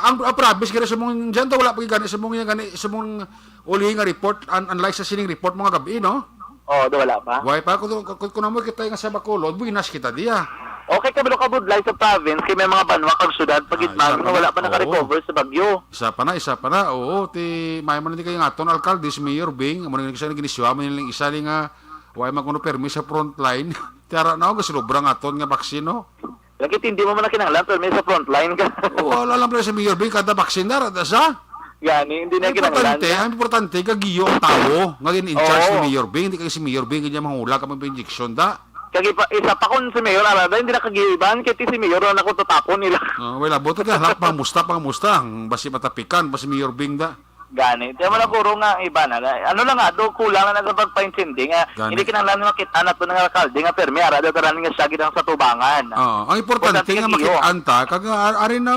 Ang province gani sa mong dyan, wala pa gani sa mong uli nga report, unlike sa sining report mga gabi, no? Oo, wala pa. Why pa, kung naman kita nga sa Bacolod, buinas kita diya. Okay, kabilo ka budlay sa province, kay may mga banwa kag syudad, pagitma, isa pa nga wala pa na. naka-recover sa bagyo. Isa pa na, oo, may man hindi kayo nga ton alkalde, si Mayor Bing, mo nang isa giniswa, mo nilang isa nga, why man kuno permis sa frontline, tiyara na ako, kasilubra nga ton nga vaksino. Lagi hindi mo man na kinanglan, pero may sa frontline ka. Oo, alam pala si Mayor Bing, kada vaksin na, sa? Gani, hindi na kinanglan. Ang importante, kagiyo ang tao, nga in charge Oo. ni Mayor Bing, hindi kayo si Mayor Bing, kanya manghula ka mag-injection da. Kagi pa, isa pa kun si Mayor, arada, hindi na kagiiban, kaya si Mayor na ako tatapon nila. Wala, buto ka, halak pang musta, basi matapikan, basi Mayor Bing da. Gani, kaya mo na puro nga iba na. Ano lang nga, do kulang na nagpagpaintindi nga, Gani. hindi kinanglan nga kita na to ng alkalde nga permi, arada, taran nga siya gidang sa tubangan. Ang importante Importante nga kagiyo. makitanta, kag ari na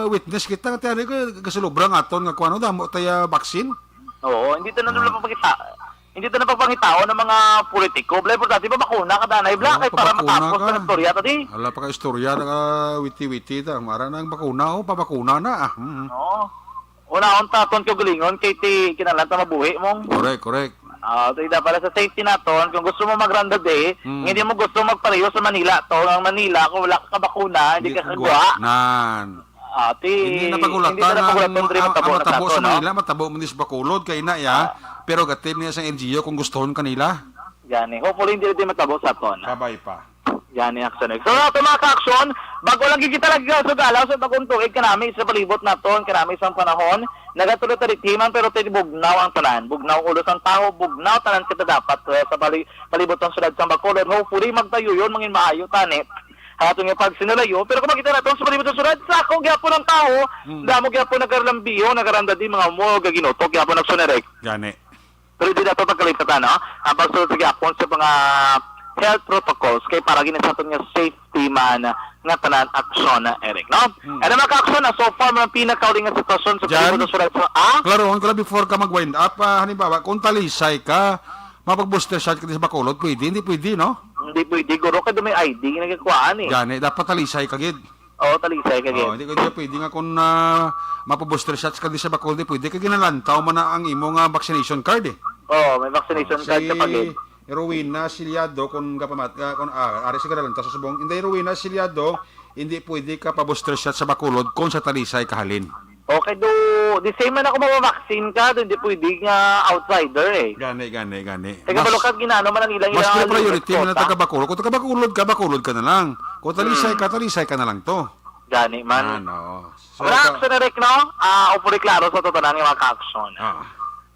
witness kita, kaya ari ko, kasalubra nga ton, nga kuano, damo tayo vaksin. Oo, hindi to na napapakita. Hindi to napapangitao ng mga politiko. Bla, importante ba bakuna ka danay, bla, kay para matapos sa istorya tadi. Ala pa ka istorya, witi-witi ta, mara na ang bakuna, pabakuna na. Oo. Una akong taton ko gulingon, kay ti kinalanta mabuhi mong. Correct. So, para sa safety naton, kung gusto mo mag-randa day, hindi mo gusto magpareho sa Manila. To, ang Manila, kung wala ka bakuna, hindi ka kagwa. Nan. Hindi na pagulatan ang matabo sa Manila, matabo mo sa Bacolod, kay na ya, pero gatin niya sa NGO kung gustohon kanila. Yan eh. Hopefully, hindi rin matabo sa ton. Kabay pa. Yan eh, action. So, ito mga ka-action, bago lang gigita lang sa galaw, sa bagong tuig, kanami sa palibot na ton, kanami isang panahon, nagatuloy taritiman, pero tayo bugnaw ang tanan. Bugnaw ulos ang tao, bugnaw tanan kita dapat sa palibot ng sulad sa Bacolod. Hopefully, magtayo yun, mangin maayo, tanit. Hatong yung pagsinulayo, pero kung makita natin sa palibot ng sulad, sako gyapon ng tao, damo gyapon nagkarlambiyo, nagaranda di mga mo, gaginotok, gyapon nagsunerek. Gani. Pero di dapat magkalimutan, no? Ang pagsunod sa gyapon sa mga health protocols kay para ginasaton nga safety man nga tanan aksyon na Eric, no? Ano mga ka-aksyon na so far mga pinakauling nga sitwasyon sa palibot ng sulad sa Klaro, before ka mag-wind up, halimbawa, kung talisay ka, mapag-booster shot ka din sa Bacolod, hindi pwede, no? Hindi pwede, guro ka doon may ID nga nagkakuhaan eh. Gani, dapat talisay ka, gid. Oo, talisay ka gid. Hindi ka pwede nga kung mapag-booster shots ka din sa Bacolod, pwede ka ginalantaw man na ang imo nga vaccination card, eh. Oo, may vaccination card ka pa gid. Rowena Siliado, kung ari sigara lang, tapos subong, hindi Rowena Siliado, hindi pwede ka pa-booster shot sa Bacolod kung sa talisay kahalin. Okay, the same man ako mabavaksin ka, hindi pwede nga outsider eh. Gani. Teka, balokad ginano man ang ilang Mas ilang priority mo na taga-Bacolod. Kung taga-Bacolod ka na lang. Kung talisay ka na lang to. Gani man. Ano? So, Mga action na Rick, no? Upuri klaro sa totonan ng mga ka-action.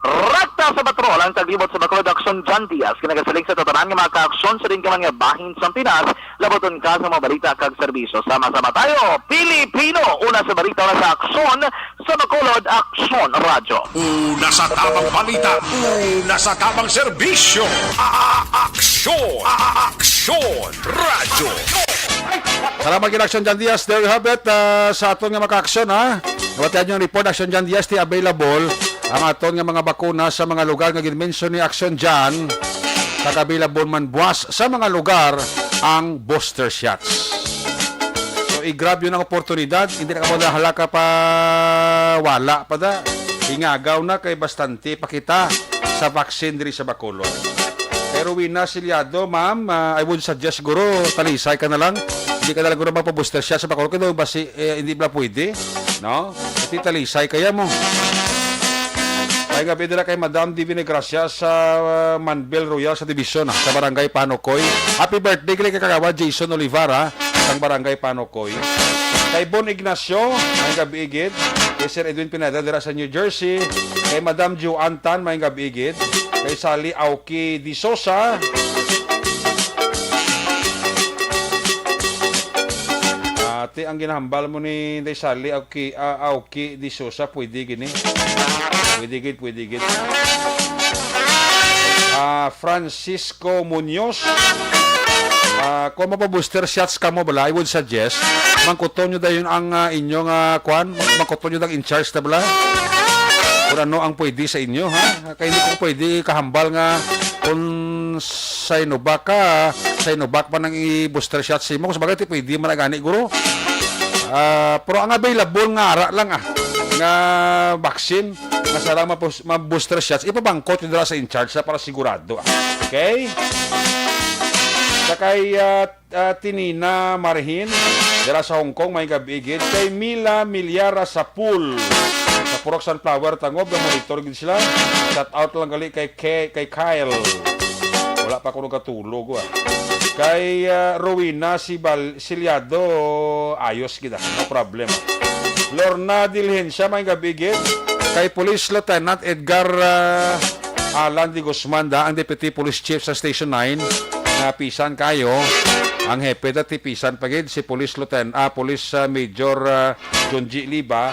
Rakta sa patrol ang taglibot sa Bacolod Action John Diaz. Kinagasaling sa totonan ng mga ka-action sa rin ka mga bahin sa Pinas. Laboton ka sa mga balita kag serbisyo. Sama-sama tayo, Pilipino! Una sa balita na sa aksyon sa Bacolod Action Radio. Una sa tamang balita, una sa tamang serbisyo. Aksyon! Aksyon! Radyo! salamat kay Action John Diaz. There you have it. Sa aton nga maka-action, ha? Nawatihan yung report, Action John Diaz, ti available ang aton nga mga bakuna sa mga lugar nga gin-mention ni Action John. Kag-available man buwas sa mga lugar ang booster shots. So, i-grab yun ang oportunidad. Hindi na ka mo halaka pa wala pa da. Ingagaw na kay bastante pa kita sa vaccine diri sa Bacolod. Pero Wina Silyado, ma'am, I would suggest siguro talisay ka na lang. Hindi ka na lang guro magpa-booster shot sa Bacolod. Kaya basi, hindi ba pwede? No? Kasi talisay kaya mo. May gabi nila kay Madam Divine Gracia sa Manbel Royal sa Division sa Barangay Panokoy. Happy birthday kay kagawa Jason Olivara sa Barangay Panokoy. Kay Bon Ignacio, may gabi igid. Kay Sir Edwin Pineda dira sa New Jersey. Kay Madam Jo Antan, may gabi igid. Kay Sally Auki Di Sosa. Ate, ang ginahambal mo ni Sally Auki Di Sosa, pwede gini. Pwede gid. Francisco Munoz. Kung mapa-booster shots ka mo bala, I would suggest, mangkuton nyo dayon ang inyong kwan, mangkuton nyo dang in-charge na bala. Kung ano ang pwede sa inyo, ha? Kaya hindi ko pwede kahambal nga kung Sinovac pa nang i-booster shots mo. Kung sabagay, pwede man gani, guro. Pero ang available nga ara lang nga vaccine nga sarang ma-booster shots, ipabangkot nyo dala sa in-charge para sigurado. Okay? Kay Tinina Marhin dira sa Hong Kong, may gabigid. Kay Mila Milyara sa pool sa Purok Sunflower Tangob, na monitor gid sila. Shout out lang gali kay Kyle. Wala pa ko katulog. Kay Rowena Silyado, ayos gid, no problem. Lorna Dilhensya, may gabigid. Kay Police Lieutenant Edgar Alan de Guzman, ang Deputy Police Chief sa Station 9, na pisan kayo. Ang hepe dati pisan pagid si Police Major John G. Liba.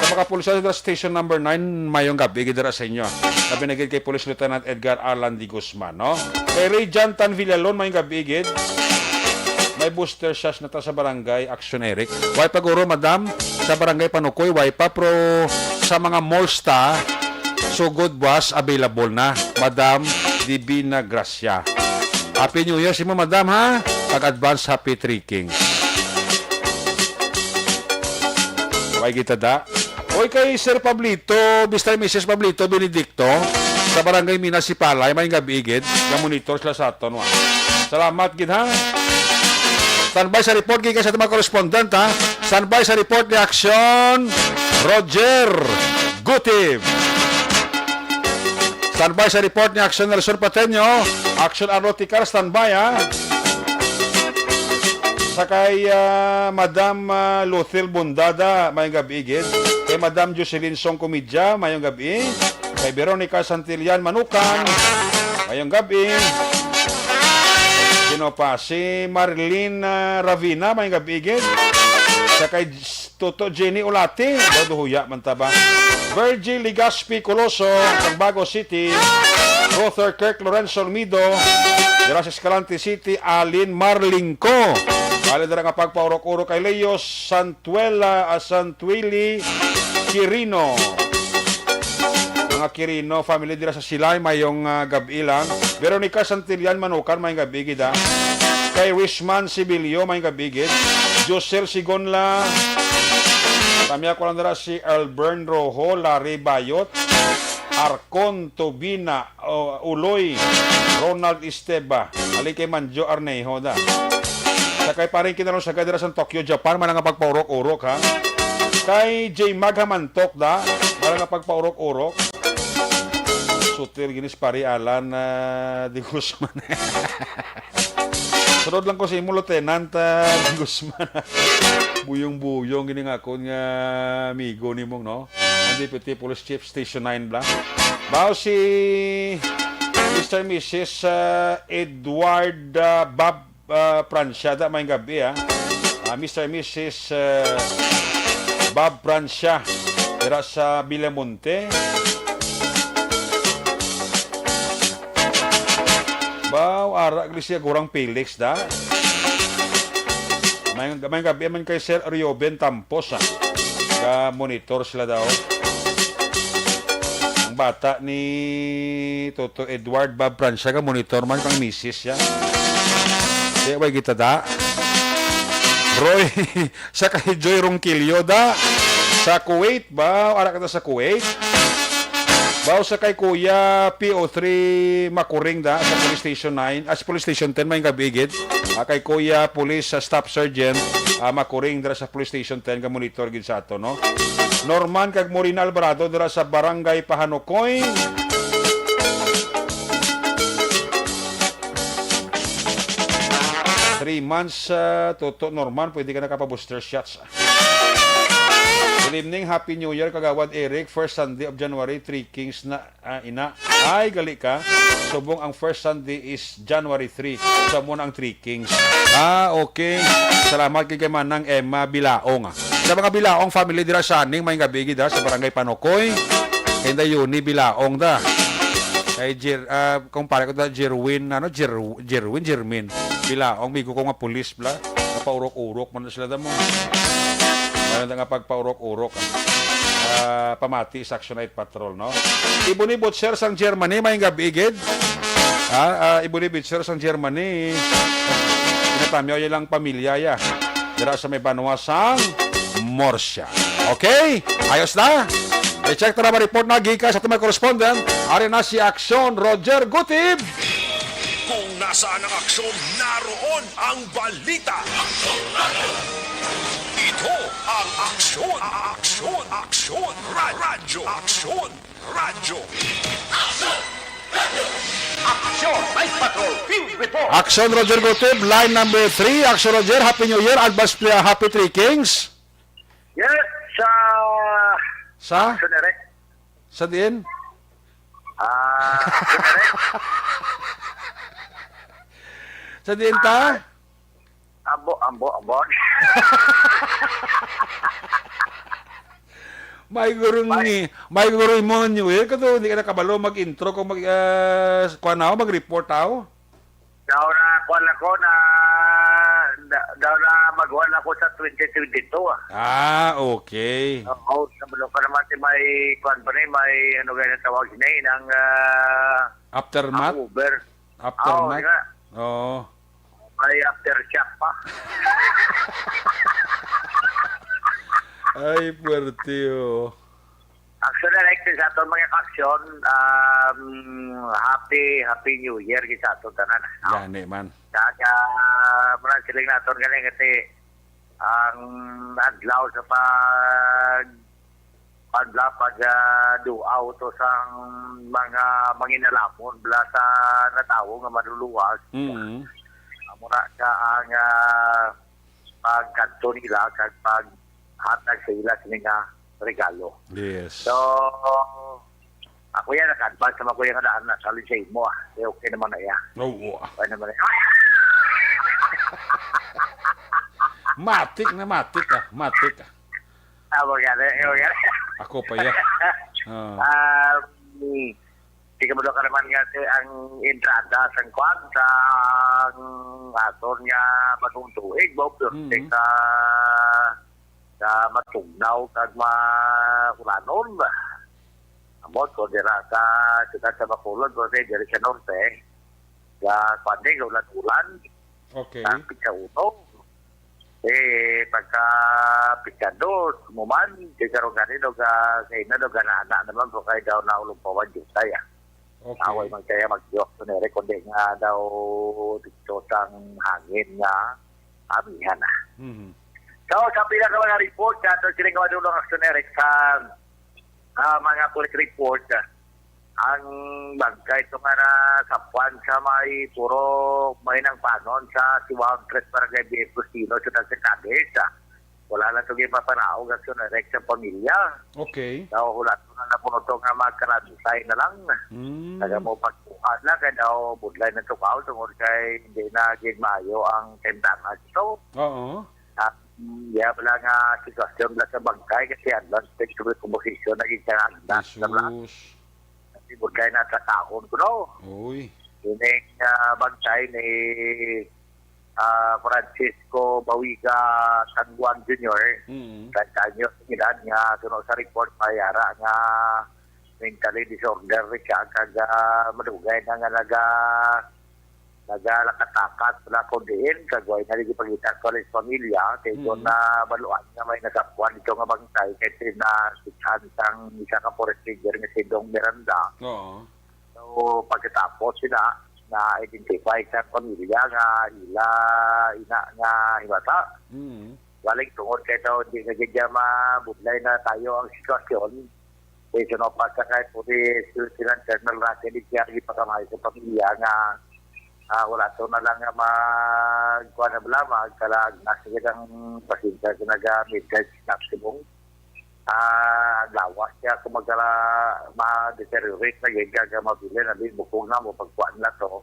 Sa mga pulis sa Station number 9, mayong gabi gidara sa inyo. Na binigid kay Police Lieutenant Edgar Alan de Guzman, no? Kay Ray Jantan Villalon, mayong gabi gid. May booster shots na ta sa barangay Action Eric. Way pa guro, madam, sa barangay Panukoy, way pa, pro sa mga malls ta, so good was available na. Madam Divina Gracia. Happy New Year si mo, madam, ha? Pag-advance happy Three Kings. Way kita da. Oy, kay Sir Pablito, Mr. Mrs. Pablito Benedicto, sa barangay Minas Sipalay, may gabi igid, na monitor sila sa aton. Salamat gid, ha? Standby sa report kay sa mga correspondent, ha? Standby sa report ni Action Roger Gutib. Standby sa report ni Action Nelson Pateño. Action Aroticar, standby, ha? Sakay Madam Luthil Bundada, mayong gabi igid. Kay Madam Jocelyn Song Comidya, mayong gabi. Kay Veronica Santillan Manukan, mayong gabi. Sino pa? Si Marlene Ravina, mayong gabi igid. Sakay Toto Jenny Ulati, Baduhuya, mantaba. Virgil Ligaspi Coloso, ng Bago City. Ruther Kirk Lorenzo Olmido, dira sa Escalante City. Alin Marlingko, bali dira nga pagpaurok-urok kay Leo Santuili Quirino. Mga Quirino family dira sa Silay, mayong gabi lang. Veronica Santillan Manukan, mayong gabi gid. Kay Wishman Sibilio, mayong gabi gid. Josel Sigonla, tamya ko lang dira si Elbern Rojo, Larry Bayot, Arcon Tobina, Uloy, Ronald Esteba, ali kay Manjo Arnejo da. Sakay paring kinarong sa dira sa Tokyo, Japan, man nga pagpaurok-urok, ha. Kay J. Maghamantok da, man nga pagpaurok-urok. Sutil ginis pari Alan de Guzman. Sunod lang ko sa imo, Lieutenant de Guzman. Buyong-buyong gini nga ako nga amigo ni mong, no? Ang Deputy Police Chief Station 9 bla. Bao si Mr. Mrs. Edward Bob Pranciada, may gabi, ha? Mr. Mrs. Bob Prancia, dira sa Villamonte. Bao, ara siya gurang Felix, da? May gabi man kay Sir Rioben Tampos, ha? Ka-monitor sila daw. Ang bata ni Toto Edward Bob Prancia, ka-monitor man kang misis, ya. Di ba kita da? Roy, sa kay Joy Ronquillo da. Sa Kuwait ba? Ara ka sa Kuwait? Bao sa kay Kuya PO3 Makuring da sa Police Station 9, sa Police Station 10 may gabigid. Kay Kuya Police Staff Sergeant Makuring dira sa Police Station 10 ka monitor gid sa ato no. Norman kag Morina Alvarado dira sa Barangay Pahanokoy. Three months toto Norman, pwede ka nakapa-booster shots. Good evening, Happy New Year, Kagawad Eric. First Sunday of January, Three Kings na ina. Ay, gali ka. Subong ang first Sunday is January 3. So, muna ang Three Kings. Okay. Salamat kay Manang Emma Bilaong. Sa mga Bilaong family dira sa aning, may gabigi da sa Barangay Panokoy. Kaya Yuni Bilaong da. Kay kumpare ko da Jerwin Bilaong, bigo ko nga pulis bla. Napaurok-urok man sila da mo. Ano nga pagpaurok-urok. Pamati sa Action Night Patrol, no? Ibunibot sir sang Germany, may gabigid. Ibunibot sir sang Germany. Pinatamyaw yun lang pamilya ya. Dira sa may banwa sang Morsya. Okay? Ayos na? I-check na report na gika sa tumay correspondent. Ari na si Action Roger Gutib. Kung nasaan ang aksyon, naroon ang balita. Ito ang aksyon, radyo, aksyon, radyo. Aksyon, Night Patrol, Field Report. Action Roger Gutib, line number 3. Action Roger, Happy New Year. Advance Happy Three Kings. Yes, Sa? Action Eric. Sa din? Action Eric. Sa din ta? Ambo. May gurong mo New Year. Kato, hindi ka nakabalo mag-intro kung mag-report ako. Daw na kuwan ako na magwan ako sa 2022 Okay. Oo, sabalo pa naman may kuwan pa rin, may ano ganyan tawag na yun, ang Aftermath? Uber. Aftermath? Oo. May aftershock pa. Ay, puwerte Actually, like sa ato mga aksyon, happy New Year sa ato tanan. Gani man. Kaya, marang siling naton galing kasi ang adlaw sa duaw to sang mga manginalamon bla sa natawo nga maluluwas. Muna ka ang pagkanto nila kag paghatag sa ila nga regalo. Yes. So, ako yan, naka-advance naman ko yung hadaan na salin sa imo. Okay naman na yan. Oo. Okay naman na yan. Matik. Ako pa yan. Hindi ka mo ka naman kasi ang entrada sa kwan sa aton nga bagong tuig. Sa matugnaw kag makulanon ba. Amot ko dira sa sikat sa Bacolod ko dira sa norte. Sa pandeng ulan-ulan. Okay. Sa pika-uno. Pagka pika-dos, muman, kikaroon ganito ka na do ganana naman ko kay daw na ulong jutay. Okay. Away man kaya mag-yok to nere kundi nga daw dito sang hangin nga amihan na. So, sa pinaka mga report, ito siling gawa doon ng aksyoneric sa mga police report, ang bangkay ito nga na kapuan sa may puro may nang panon sa Siwang Tres Barangay BF Custino sa Cabeza. Wala na ito yung mapanaog aksyoneric sa pamilya. Okay. So, hulat ko na napuno ito nga magkaransay na lang. Taga mo pagkuhan na, kaya daw budlay na tukaw, tungkol kay hindi na ginmayo ang kemtangan. So, pala nga sitwasyon na sa bangkay kasi advance textual composition naging kanandas na lang. Kasi bugay na sa taon ko, no? Uy. Yung bangkay ni Francisco Bawiga San Juan Jr. Kanyo, edad nga sunod sa report mayara nga mentally disorder siya kag madugay na nga nagalakatakat na ko din, kagway na rin ipagita ko rin sa pamilya, kaya doon na baluan nga may nasapuan ito nga bangtay, kaya na sikhan sang isa ka forest ranger nga si Dong Miranda. Oo. So, pagkatapos sila, na-identify sa pamilya nga ina nga himata. Waling tungod kaya daw, hindi nga dyan mabudlay na tayo ang sitwasyon. Kaya sinupas sa kahit pulis, Lieutenant Colonel Russell, kaya ipakamay sa pamilya nga wala to na lang nga magkuha na bala, magkalag nasigit ang pasensya sa nagamit kahit maximum. Lawas siya kung ma-deteriorate na yung gaga mabili na din bukong na mo pagkuhaan na to.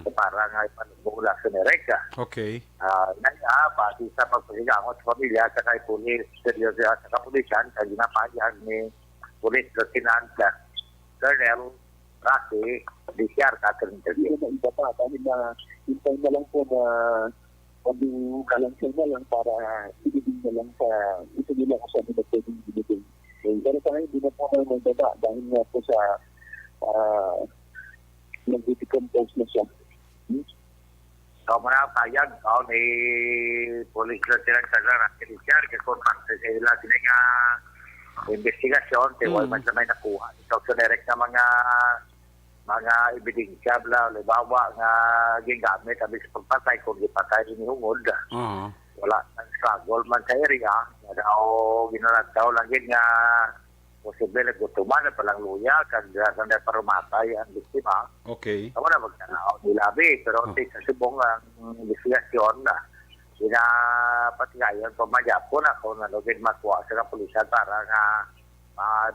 So para nga ipanubula sa Nereka. Okay. Pati sa pagpasigangot sa pamilya sa kay pulis, seryoso sa kapulisan, sa ginapayag ni Police Lieutenant Colonel Rafi DCR ka-interview. Iba pa, dahil na hintay na lang po na paging kalansel na lang para ibigin na lang sa ito nila kung saan na pwedeng ibigin. Pero sa ngayon, hindi na po na nagbaba dahil nga po sa nag-decompose na siya. So, manapayag ni Police Lieutenant Colonel Rafi DCR kasi sa ila sila nga investigasyon, wala man sa may nakuha. So, direct na mga ebidensya, libawa nga gingamit, abis pagpatay, kung ipatay rin yung hungod. Wala nang struggle man sa area, na daw ginarad daw lang yun nga posible na gutuman na palang luya, kanda para matay ang biktima. Okay. Ako na magkanaw nilabi, pero sa subong ang investigasyon na pinapatigayan pamadya po na kung nalugin makuha sa kapulisan para nga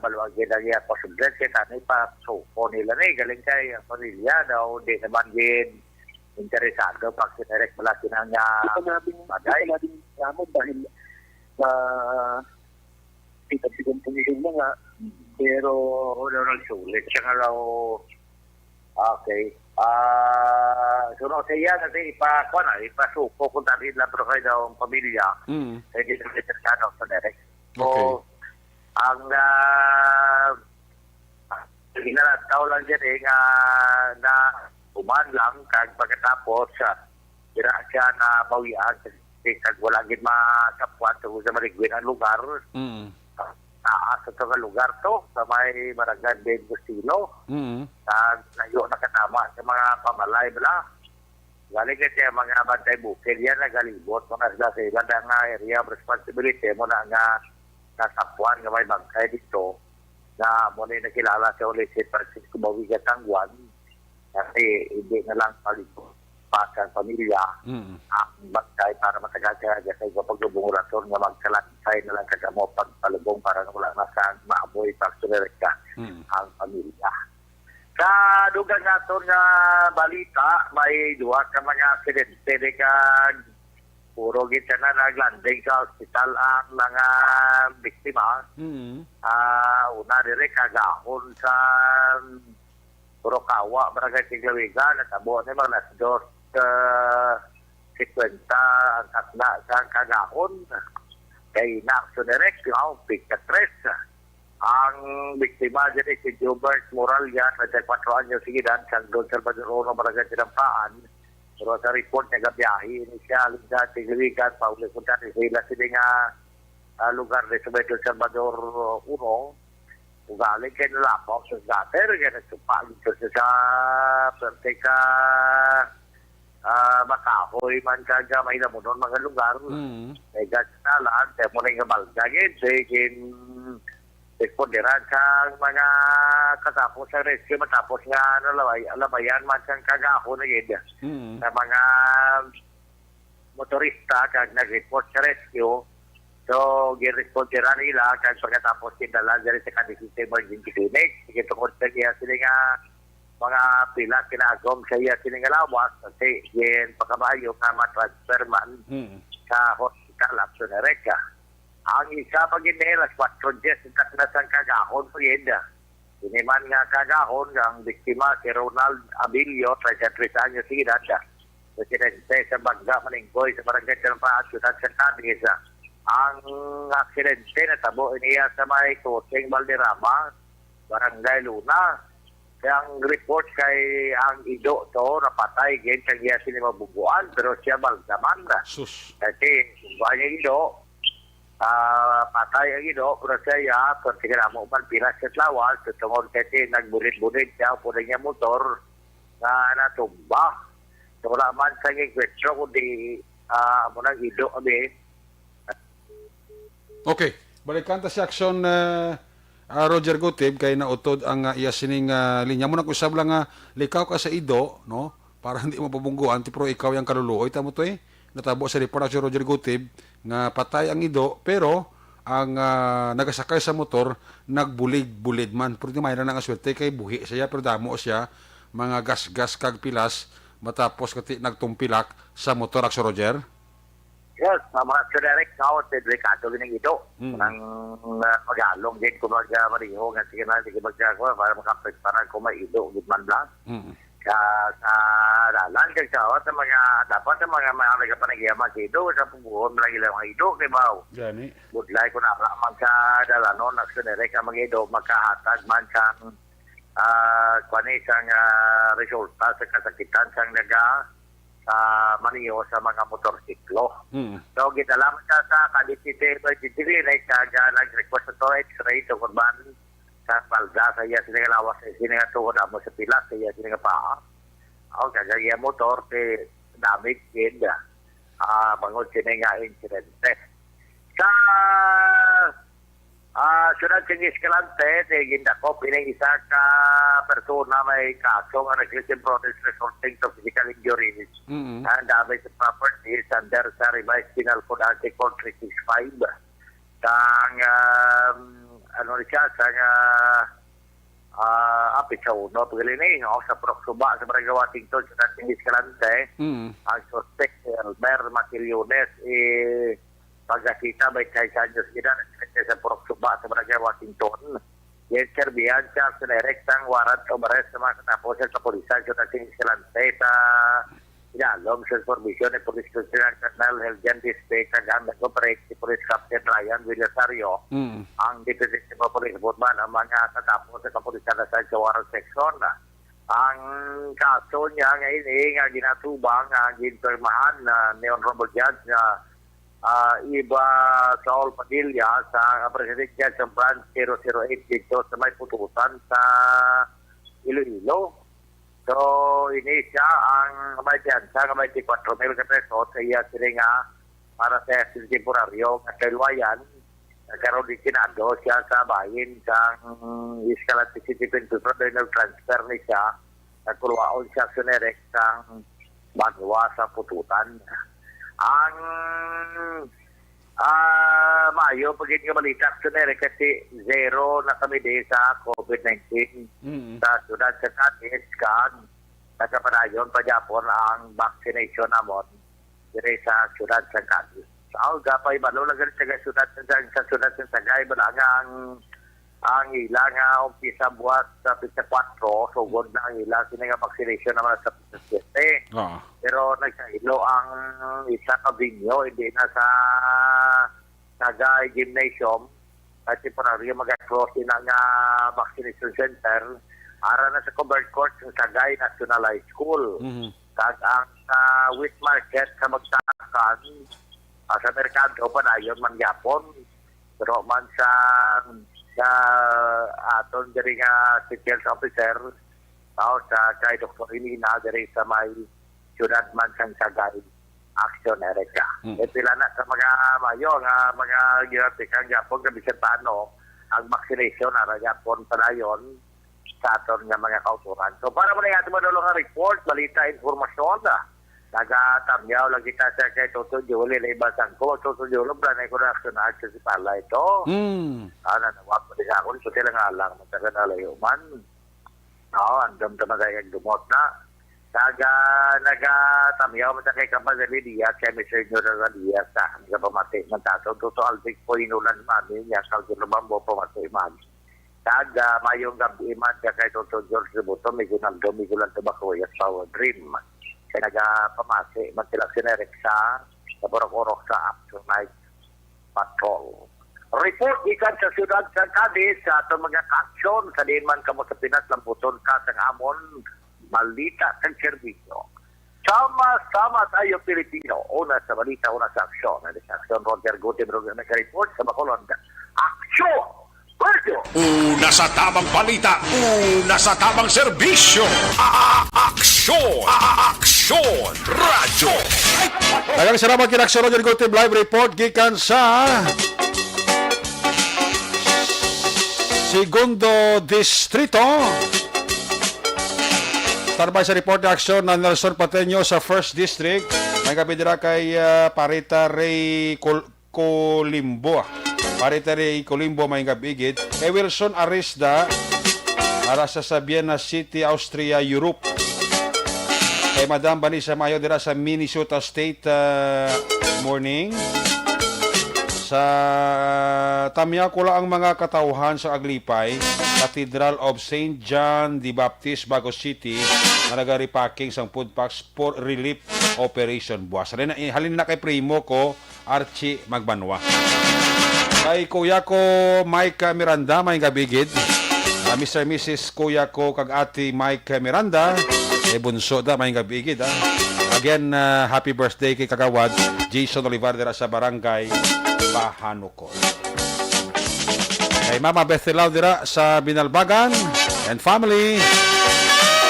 baluagin na niya posible kita na ipasuko nila na galing kay ang pamilya daw di naman din interesado pag sinirek malaki na nga bagay. Ito natin ramon dahil ipagsigang pumigil na nga pero sulit siya nga raw okay. So, no, siya natin ipasuko kung tabi lang pero kayo daw ang pamilya kaya dito sa sa direct. So, ang ginalataw lang dyan na uman lang kag pagkatapos kira siya na bawian kasi kag wala gid makapuan sa maligwin ang lugar. Sa itong lugar to, sa may Barangay Ben Gustilo. Layo na katama sa mga pamalay bala. Galing kasi mga bantay bukid yan, nagalibot mo na sila sa ilan nga area of responsibility mo na nga nasapuan nga may bangkay dito na mo na nakilala sa ulit si Francisco Bawigat Tangwan kasi hindi na lang palibot sa pamilya ang bangkay para matagal ka sa paglubong rason nga magkalansay na lang kagamo pagpalubong para wala na sa maamoy pagsunereka ang pamilya. Sa dugang nato nga balita, may duha ka mga aksidente ka puro gitsa na naglanding sa ospital ang mga biktima. Una dire kagahon sa Purokawa, Barangay Tiglawigan, natabo na mga las 2:50 ang takla sa kagahon. Kay Naxo Direct, yung pika-tres. Ang biktima dyan si Gilbert Moralia, na 4 anyos sigidad, sa Don Salvador Oro, Barangay Tinampaan. Pero sa report na gabiyahe, inisyal sa Tiglawigan, paulit-punta sila nga lugar ni Don Salvador Oro. Ugaling kayo nalapaw sa gutter, kaya nagsumpag ito sa perteka makahoy man kaga may namunon mga lugar. May ganalaan, kaya mo na yung balgagin, sige responderan sa mga katapos sa rescue, matapos nga alabayan man sa kagahon na yun. Sa mga motorista, kag nag-report sa rescue, so, giresponderan nila kaya pagkatapos kinala dyan sa Kanisite Emergency Clinic. Sige, tungkol sa iya sila nga mga pila kinagom sa iya sila nga lawas kasi yan pagkabayo nga matransfer man sa hospital at Nereka. Ang isa pag inilas, 4 days na sa kagahon po yun. Iniman nga kagahon ang biktima si Ronald Abilio, 33 anyos sigidad siya. Residente sa Bagda, Maninggoy, sa Barangay Tinampaan, Ciudad Santa Mesa. Ang aksidente na tabo niya sa may Kusing Valderrama, Barangay Luna. ang report kay ang ido to napatay gid kag iya sini mabubuan pero siya baldaman na. Sus. Kasi banyak ido patay ang ido pero siya konsigera mo man pilas sa lawas tungod kasi nagbulit-bulit siya po niya motor na natumba. So wala man sa kwestyon kundi mo nang ido abi. Okay, balikan ta sa aksyon Roger Gutib kay nautod ang iya sining linya mo na kusab lang nga likaw ka sa ido no para hindi mo pabungguan ti pero ikaw yang kaluluoy tamo to natabo sa report si Roger Gutib nga patay ang ido pero ang nagasakay sa motor nagbulig-bulid man pero di may na nga swerte kay buhi siya pero damo siya mga gas-gas kag pilas matapos kati nagtumpilak sa motor si Roger. Yes, mga direct now at Ricardo ginang ito. Nang mag-along din kung mag-mariho nga sige na, sige mag-agawa para makapit para kung maido, gitman lang. Sa dalan, kag sa at mga, dapat ang mga nagpanagiyama sa ido, sa pagbuhon na ilang mga ido, kay Bao. Gani. Budlay ko na man sa dalanon, nagsunirek ang mga ido, magkahatag man sa kwanisang resulta sa kasakitan sang maniyo sa mga motorsiklo. So, gitalaman siya sa kadisite like nag-request ito x-ray to kurban sa palda sa iya sinigalawas sa sinigatuhod mo sa pilas sa iya sinigapaa. O, kagaya motor damage din bangod sininga incidente. Sa Sunod sa Escalante, ginda ko pinang isa ka persona may kaso nga negligent protest resulting to physical injuries and damage to properties under sa revised penal code article 365. Sang siya sang apit sa uno pagalini sa Proxuba sa Barangay Washington sa Escalante ang suspect Elmer Matillones pagkakita may kaisanyos gina sa Proxuba sa Barangay Washington. Yes, serbihan siya sa direktang warrant of arrest sa mga katapos sa kapulisan sa Escalante sa inalom sa supervision ni Police Lieutenant Colonel Helgen Dispe kagam nag-operate si Police Captain Ryan Villasario ang Deputy Chief of Police Boardman ang mga katapos sa kapulisan sa warrant section. Ang kaso niya ngayon nga ginatubang ang ginpirmahan na ni Honorable Judge na Iba Saul Padilla sa Presidential sa Branch 008 dito sa may pututan sa Iloilo. So, ini siya ang may tiyansa nga may 4,000 ka peso sa iya sininga para sa temporaryo at kailwayan. Nagkaroon din kinado siya sa bahin sa Escalante City Pentutra dahil nag-transfer ni siya. Nagkulwaon siya sunerek sa banwa sa pututan. Ang Mayo, pag hindi ka balita, kasi zero na kami din sa COVID-19 sa syudad sa Cadiz kan nagkapanayon pa Japon ang vaccination namon dire sa syudad sa Cadiz. So, gapay balo lang sa syudad sa Sagay balang ang ilang umpisa buwas sa pizza 4 sugod na ang ilang sininga vaccination naman sa pizza 7. Pero nagkailo ang isa ka binyo hindi na sa Sagay Gymnasium at temporary mag-close din ang vaccination center ara na sa covered court ng Sagay National High School. Kag ang wheat market sa magsakan sa merkado pa na yun man yapon pero man sa aton diri nga security officer sa kay Dr. Ilina diri sa may syudad man sang Sagay action ereka. Pila na sa mga mayo nga mga ginatikang Japon nga bisan paano ang vaccination ara Japon padayon sa aton nga mga kauturan. So para mo na ato manulong nga report, balita, informasyon nagatamyaw lang kita sa kay Toto Juli Lebasan ko. Toto Juli, planay ko na action action si Pala ito. Nawag ko din ako. So sila nga lang, magtaga na layuman. Andam na magayag dumot na. Nagatamyaw mo sa kay Kapagali Diaz, kay Mr. General Diaz, nga pamati ng tato. Toto Alvic po inulan mami, niya Kalgunabambo pamati mami. Mayong gabi man kay Toto George Ributo, Miguelando Bacoy at Power Dream. Nagapamasi man sila sinerek sa Borok-Orok sa After Night Patrol. report ikan sa siyudad sa Cadiz sa atong mga kaaksyon sa diin man kamo sa Pinas lampuson ka sa amon balita kang serbisyo. Sama-sama tayo Pilipino. Una sa balita, una sa aksyon. Sa aksyon, Roger Gutierrez nag-report sa Bacolod. Aksyon! Radio! Una sa tamang balita, una sa tamang serbisyo. Aksyon! Aksyon! Radyo! Daghang salamat kay Aksyon Roger Gutierrez live report gikan sa Segundo Distrito. Tarbay sa report na aksyon ng Nelson Pateño sa 1st District. May kapidira kay Parita Ray Colimbo. Parita Ray Colimbo may kapigid. Kay Wilson Arisda para sa Vienna City, Austria, Europe. Kay Madam Vanessa Mayo dira sa Minnesota State morning. Sa Tamiakula ang mga katauhan sa Aglipay, Cathedral of St. John the Baptist, Bago City, na nag-repacking sang food packs for relief operation buwas. Halin na kay primo ko, Archie Magbanwa. Kay kuya ko, Mike Miranda, may gabigid. Mr. Mrs. kuya ko, kag ati Mike Miranda, bunso da, may gabigid. Again, happy birthday kay kagawad, Jason Olivar dira sa barangay Bahanukon. Kay Mama Bethelao dira sa Binalbagan and family,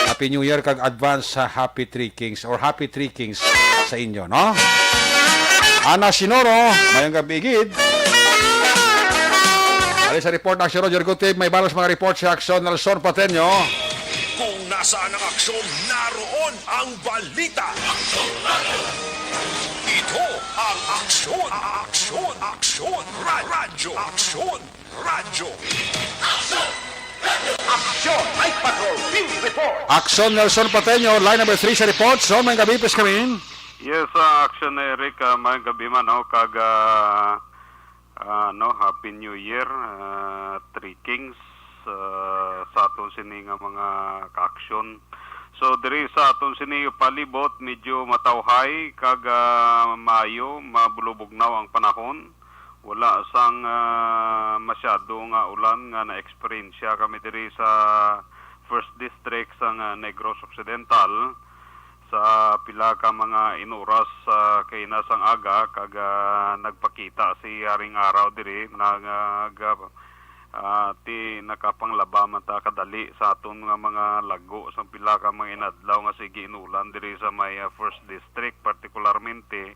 Happy New Year kag advance sa Happy Three Kings or Happy Three Kings sa inyo, no? Ana Sinoro, mayang gabigid. Ali sa report ng Roger Gutierrez, may balas mga report sa aksyon Nelson Pateño. Kung nasaan ang aksyon, naroon ang balita. Ito ang aksyon, aksyon, aksyon, radyo, aksyon, radyo. Aksyon! Night Patrol! Field Report! Aksyon Nelson Pateño, line number 3 sa report. So, may gabi please come in. Yes, aksyon na Eric, may gabi man kag Happy New Year, Three Kings sa atong sini nga mga kaaksyon. So diri sa atong sini palibot medyo matawhay kag maayo, mabulubugnaw ang panahon. Wala sang masyado nga ulan nga na-experience kami diri sa 1st District sang Negros Occidental sa pila ka mga inuras kay nasang aga kag nagpakita si haring araw diri nakapanglaba man ta kadali sa aton mga lago sa pila ka mga inadlaw nga sige inulan diri sa may 1st District, particularmente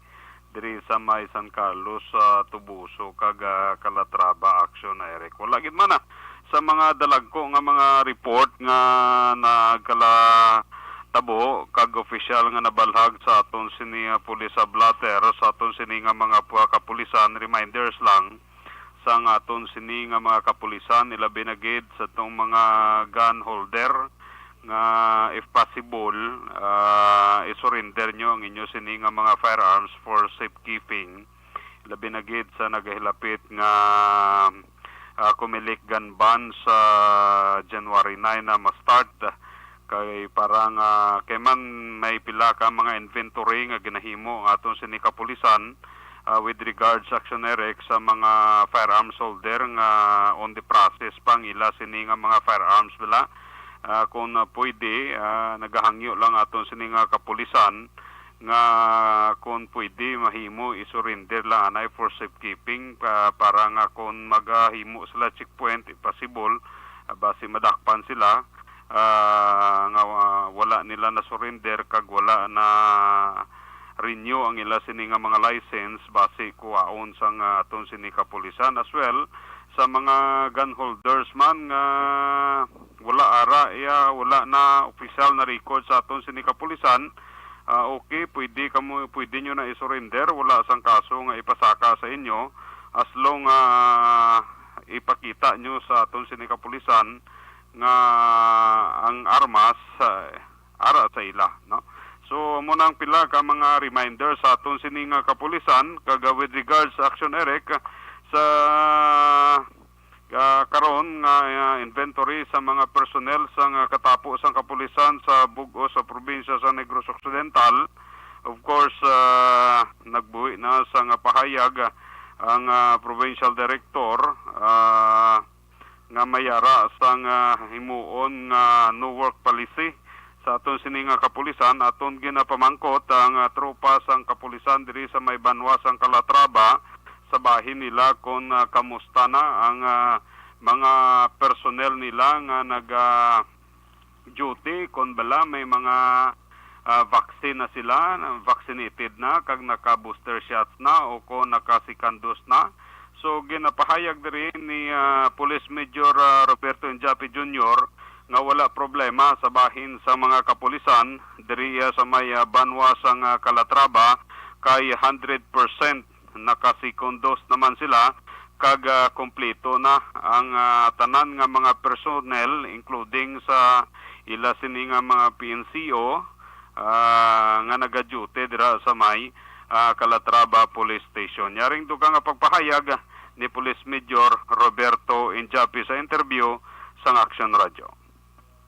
diri sa may San Carlos, Tubuso kag Calatrava action na Eric. Wala gid man sa mga dalagko nga mga report nga nagkala tabo kag official nga nabalhag sa aton sini pulis sa blatter sa aton sini nga mga kapulisan. Reminders lang sa aton sini nga mga kapulisan ilabi na gid sa tong mga gun holder nga if possible i-surrender nyo ang inyo sini nga mga firearms for safekeeping. Ilabi na gid sa nagahilapit nga kumilik gun ban sa January 9 na ma-start kay parang kay man may pila ka mga inventory nga ginahimo ang aton sini kapulisan with regards action Eric sa mga firearms holder nga on the process pang ila sini nga mga firearms bila kung pwede nagahangyo lang aton sini nga kapulisan nga kung pwede mahimo i-surrender lang anay for safekeeping para nga kung magahimo sila checkpoint if possible basi madakpan sila nga wala nila na surrender kag wala na renew ang ila sini nga mga license base kuwaon sa aton sini kapulisan as well sa mga gun holders man nga wala wala na official na record sa aton sini kapulisan. Okay, pwede nyo na i-surrender, wala sang kaso nga ipasaka sa inyo as long ipakita nyo sa aton sini kapulisan nga ang armas ara sa ila, no? So muna ang pila ka mga reminder sa aton sini nga kapulisan kag with regards sa action Eric sa karon nga inventory sa mga personnel sa katapo sang kapulisan sa Bugo sa probinsya sa Negros Occidental. Of course nagbuhi na sa pahayag ang provincial director nga mayara sang himuon nga no work policy sa aton sini nga kapulisan. Aton ginapamangkot ang tropa sang kapulisan diri sa may banwa sang Calatrava sa bahin nila kung kamusta na ang mga personnel nila nga nag-duty, kung bala may mga vaccine na sila, vaccinated na, kag naka-booster shots na o kung naka-second dose na. So ginapahayag diri ni Police Major Roberto Injapi Jr. nga wala problema sa bahin sa mga kapulisan diri sa may banwa sang Calatrava, kay 100% naka-second dose naman sila, kag kompleto na ang tanan nga mga personnel, including sa ila sini nga mga PNCO nga naga-duty dira sa may Calatrava Police Station. Yaring dugang nga pagpahayag ni Police Major Roberto Injapi sa interview sa Action Radio.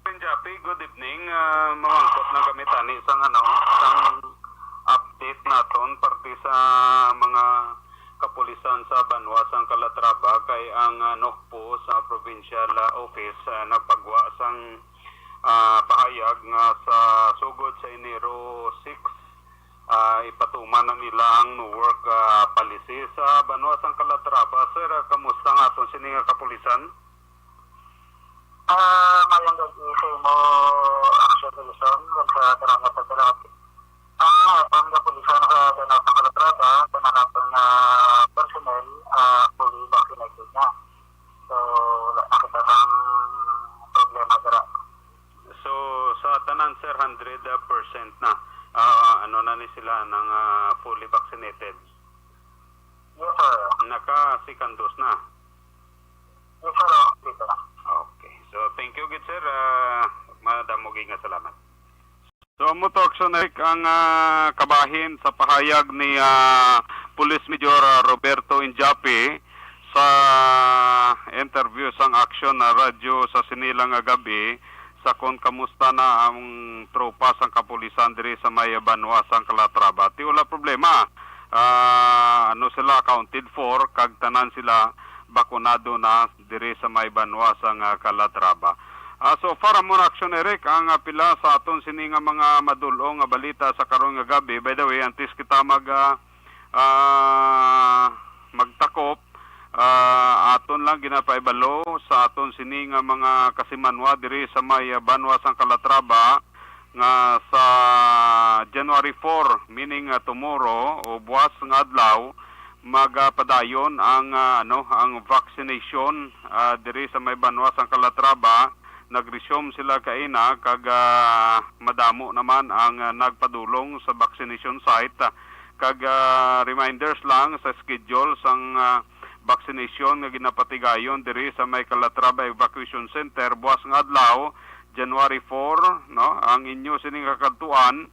Injapi, good evening. Mamangkot na kami tani sang sang update naton parte sa mga kapulisan sa banwa sang Calatrava, kay ang NOCPO sa provincial office nagpagwa sang pahayag nga sa sugod sa Enero 6 ipatuman na nila ang no work policy sa banwa sang Calatrava. Sir, kamusta nga aton sini nga kapulisan? Mayang gagi mo action solution sa tarang pagdalaki. Ang kapulisan sa Banatang Calatrava, pananapon na personnel, fully vaccinated na. So, wala nakita kang problema dara. So, sa tanan, sir, 100% na. Ano na ni sila ng fully vaccinated? Yes, sir. Naka-second dose na? Yes, sir. Dito na. Okay. So, thank you, good sir. Madamuging nga salamat. So, Moto Action Eric, ang kabahin sa pahayag ni Police Major Roberto Injapi sa interview sang Action na Radio sa sinilang gabi sa kung kamusta na ang tropa sang kapulisan diri sa may banwa sang Calatrava. Ti wala problema. Ano sila accounted for, kag tanan sila bakunado na diri sa may banwa sang Calatrava. So far mo Action Eric, ang pila sa aton sini nga mga madulong nga balita sa karon nga gabi. By the way, antes kita magtakop, aton lang ginapaibalo sa aton sini nga mga kasimanwa diri sa may banwa sang Calatrava nga sa January 4, meaning tomorrow o buwas nga adlaw, magpadayon ang ang vaccination diri sa may banwa sang Calatrava. Nag-resume sila kaina, kag madamo naman ang nagpadulong sa vaccination site. Kag reminders lang sa schedule sang vaccination nga ginapatigayon diri sa may Calatrava Evacuation Center buwas nga adlaw, January 4, no? Ang inyo sining kakadtuan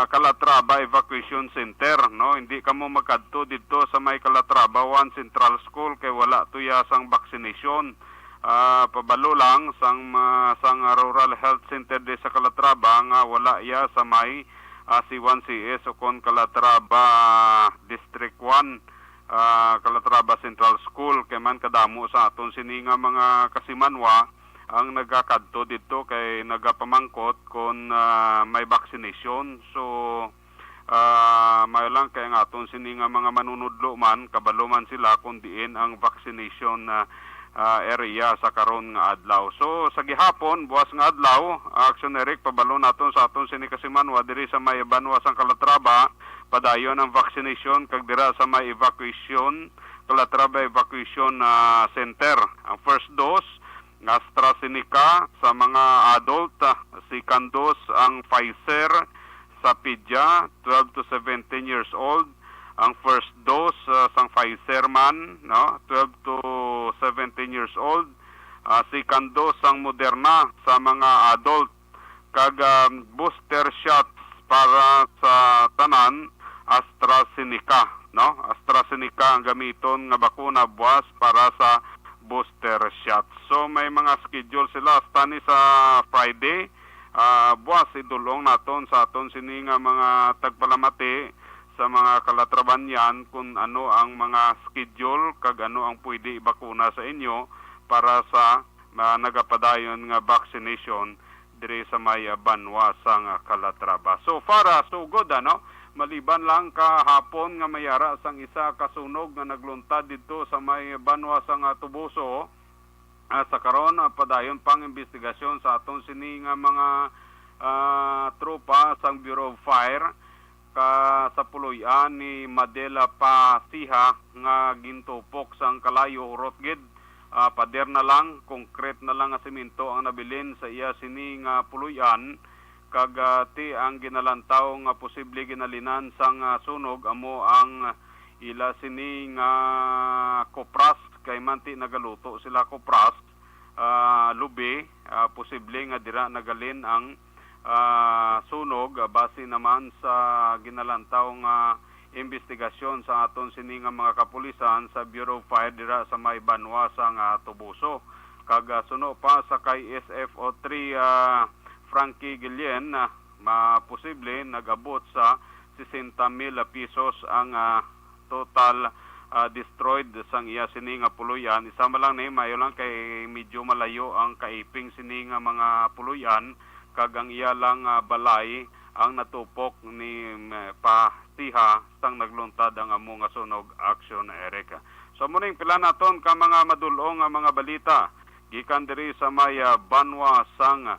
Calatrava Evacuation Center, no? Hindi kamo magkadto dito sa may Calatrava One Central School kay wala tuya sang vaccination. Pabalo lang sang Rural Health Center de sa Calatrava nga wala ya sa may C1CS o kon Calatrava District 1 Calatrava Central School, kay man kadamo sa aton sini nga mga kasimanwa ang nagakadto dito kay nagapamangkot kon may vaccination. So may lang kay nga aton sini nga mga manunudlo man kabalo man sila kun diin ang vaccination area sa karon nga adlaw. So sa gihapon buwas nga adlaw, Action Eric, pabalo naton sa aton sini kasimanwa diri sa may banwa sang Calatrava, padayon ang vaccination kag dira sa may evacuation Calatrava Evacuation Center. Ang first dose AstraZeneca sa mga adult, second dose ang Pfizer sa pedya 12 to 17 years old. Ang first dose sang Pfizer man, no, 12 to 17 years old. Second dose sang Moderna sa mga adult, kag booster shots para sa tanan AstraZeneca, no? AstraZeneca ang gamiton nga bakuna buwas para sa booster shots. So may mga schedule sila hasta ni sa Friday. Buwas idulong naton sa aton sini nga mga tagpalamati sa mga kalatraban yan kung ano ang mga schedule kag ano ang pwede ibakuna sa inyo para sa nagapadayon nga vaccination diri sa may Banwa sang Calatrava. So far, so good, ano? Maliban lang kahapon nga mayara sang isa kasunog nga nagluntad dito sa may Banwa sang Tubuso. Sa karon padayon pang investigasyon sa aton sini nga mga tropa sang Bureau of Fire sa puloy-an ni Madela Pasiha nga gintupok sang kalayo Rotged. Pader na lang, konkret na lang nga semento ang nabilin sa iya sini nga puloy-an kag ti ang ginalantaw nga posible ginalinan sang sunog amo ang ila sini nga kopras kay manti nagaluto sila kopras lubi posible nga dira nagalin ang sunog base naman sa ginalantaw nga investigasyon sa aton sini nga mga kapulisan sa Bureau of Fire dira sa may Banwa sang Tubuso. Kag suno pa sa kay SFO3 Frankie Guillen posible nagabot sa 60,000 pesos ang total destroyed sang iya sini nga puluyan. Isama lang ni mayo lang kay medyo malayo ang kaiping sini nga mga puluyan kag ang iya lang balay ang natupok ni Pasiha sang nagluntad ang amo nga sunog action Erika. So muning pila naton ka mga madulong nga mga balita gikan diri sa may Banwa sang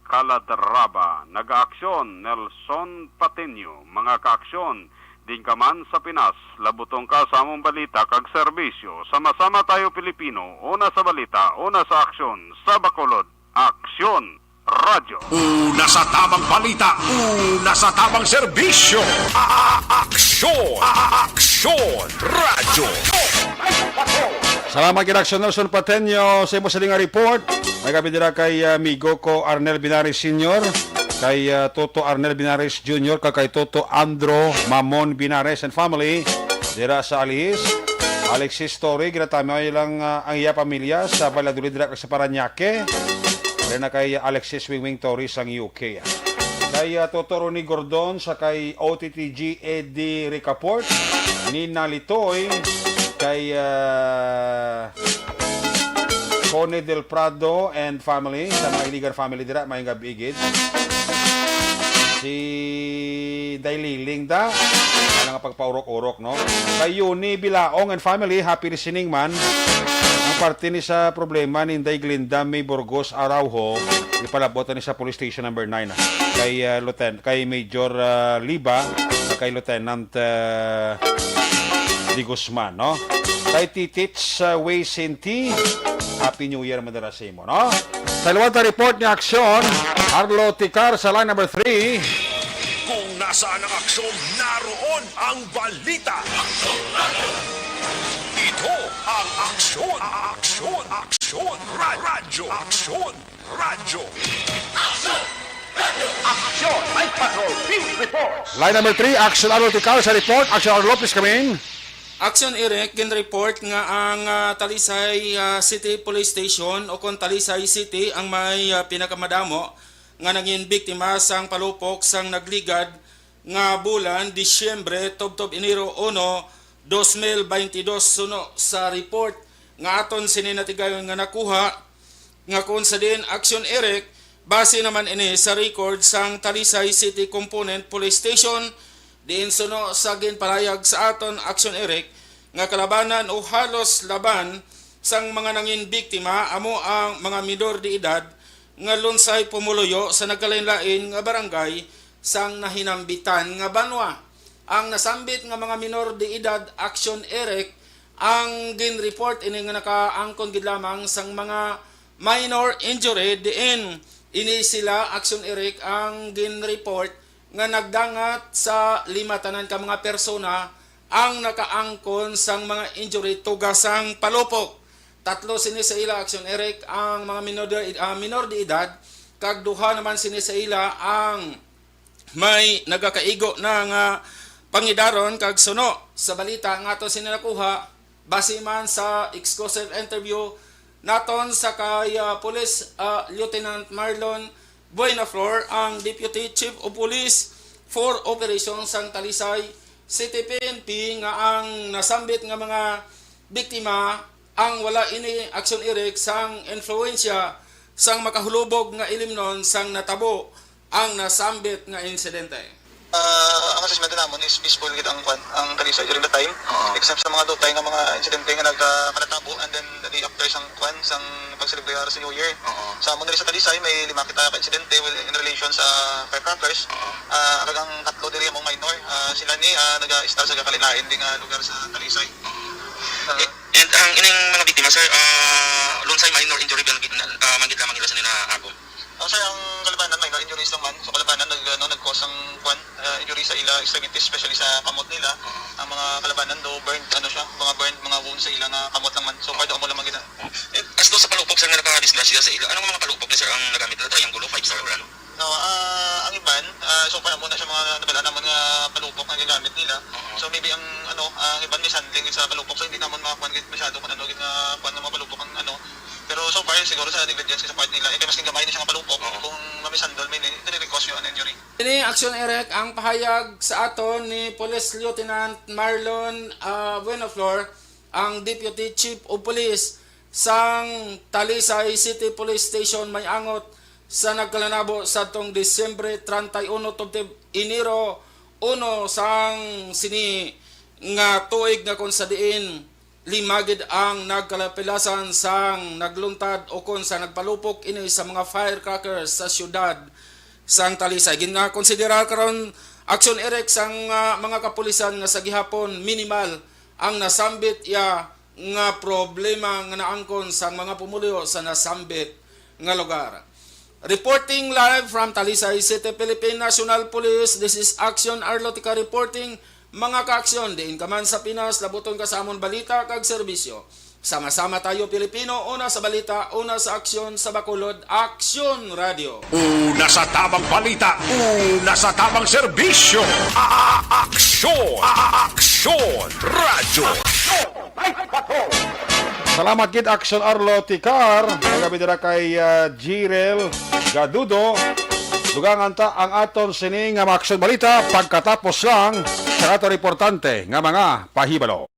Calatrava. Naga-aksyon Nelson Pateño, mga ka-aksyon din ka man sa Pinas, labutong ka sa among balita kag serbisyo. Sama-sama tayo Pilipino, una sa balita, una sa aksyon, sa Bacolod, Aksyon Radyo. Una sa tamang balita, una sa tamang serbisyo. Aksyon! Aksyon! Radyo! Salamat kay Aksyon Nelson Pateño sa imo sa nga report. May gabi dira kay amigo ko Arnel Binares Sr., kay Toto Arnel Binares Jr., kay Toto Andro Mamon Binares and family dira sa Alihis. Alexis Torre, ginatami lang ang iya pamilya sa Valladolid dira sa Parañaque. Dira na kay Alexis Wingwing Torres ang UK. Kay Toto Ronnie Gordon sa kay OTTG Eddie Ricaport, Nina Litoy, kay Cone del Prado and family, sa mga iligan family dira, may gabigid. Si Dayliling da, nga pagpaurok-urok, no? Kay Yuni Bilaong and family, happy listening man. Ang parte ni sa problema ni Inday Glinda May Burgos Araujo, ipalabot ni sa police station number 9. Kay Major Liba, kay Lieutenant Di Guzman, no? Kay Titits Way Sinti, Happy New Year madara sa imo, no? Sa luwad na report ni Aksyon, Arlo Ticar sa line number 3. Kung nasaan ang aksyon, naroon ang balita. Ito ang Aksyon! Aksyon! Aksyon! Radyo! Aksyon! Radyo! Aksyon! Night Patrol! Field Reports! Line number 3, Aksyon Arlo Ticar sa report. Aksyon Arlo, please come in. Aksyon Eric, gin-report nga ang Talisay City Police Station o kung Talisay City ang may pinakamadamo nga naging biktima sang palupok sang nagligad nga bulan Disyembre tubtob Enero 1, 2022 suno sa report nga aton sininatigayon nga nakuha nga kung sa din Aksyon Eric base naman ini sa record sang Talisay City Component Police Station. Diin suno sa ginpalayag sa aton Aksyon Eric nga kalabanan o halos laban sang mga nangin biktima amo ang mga minor de edad nga lunsay pumuluyo sa nagkalain-lain nga barangay sang nahinambitan nga Banwa. Ang nasambit nga mga minor de edad Aksyon Eric ang gin-report ini nga nakaangkon gid lamang sang mga minor injury diin ini sila Aksyon Eric ang gin-report nga nagdangat sa 5 tanan ka mga persona ang nakaangkon sang mga injury tugasang palupok. 3 sini sa ila Aksyon Eric ang mga minor de edad kag 2 naman sini sa ila ang may nagakaigo na nga pangidaron kag suno sa balita nga aton sini nakuha base man sa exclusive interview naton sa kay Police Lieutenant Marlon Buenaflor, ang Deputy Chief of Police for Operations sang Talisay City PNP nga ang nasambit nga mga biktima ang wala ini aksyon irek sang influensya sang makahulubog nga ilimnon sang natabo ang nasambit nga insidente. Ang assessment namon is peaceful gid ang Talisay during the time, except sa mga dutay nga mga insidente nga nagkanatabo, and then the day after sang pag-celebrate sa New Year. Sa amon diri sa Talisay may 5 kita ka insidente in relation sa firecrackers. Ang tatlo diri among minor, sila ni naga-star sa kalilain ding lugar sa Talisay. And ang ining mga biktima sir, lunsay minor injury bilang manggid lamang ila sa nila ako. Sir, ang kalabanan minor injuries lang man. So kalabanan nag-cause ang injury sa ila extremities, especially sa kamot nila. Ang mga kalabanan do burned mga wounds sa ila nga kamot lang man. So part mo lang magita. As do sa palupok sir nga naka-disgrasya sa ila, anong mga palupok ni sir ang nagamit nila? Triangulo, 5-star or ano? No, ang iban, so para muna sa mga nabala naman nga palupok nga ginamit nila. So maybe ang ang iban may handling sa palupok, so hindi naman makakuan masyado kung nga mga palupok ang Pero so far siguro sa negligence sa part nila, mas gamay ni siya nga palupok kung mamisandol may nire-cause yun ang injury. Ini aksyon erek ang pahayag sa aton ni Police Lieutenant Marlon Buenaflor, ang Deputy Chief of Police sang Talisay City Police Station may angot sa nagkalanabo sa tong Disyembre 31 tubtib Enero 1 sang sini nga tuig nga kung sa diin limagid ang nagkalapilasan sang nagluntad o kon sa nagpalupok ini sa mga firecrackers sa syudad sang Talisay. Gina-konsiderar karon aksyon erek sang mga kapulisan nga sa gihapon minimal ang nasambit ya nga problema nga naangkon sang mga pumulyo sa nasambit nga lugar. Reporting live from Talisay City, Philippine National Police, this is Action Arlotica reporting. Mga kaaksyon, diin ka man sa Pinas, labuton ka sa amon balita kag serbisyo. Sama-sama tayo Pilipino, una sa balita, una sa aksyon sa Bacolod, Aksyon Radio. Una sa tamang balita, una sa tamang serbisyo. Aksyon Radio. Salamat gid Action Arlo Tikar. Nagabi dira kay Jirel Gadudo. Dugangan ta ang aton sining nga aksyon balita pagkatapos lang sa ato reportante nga mga pahibalo.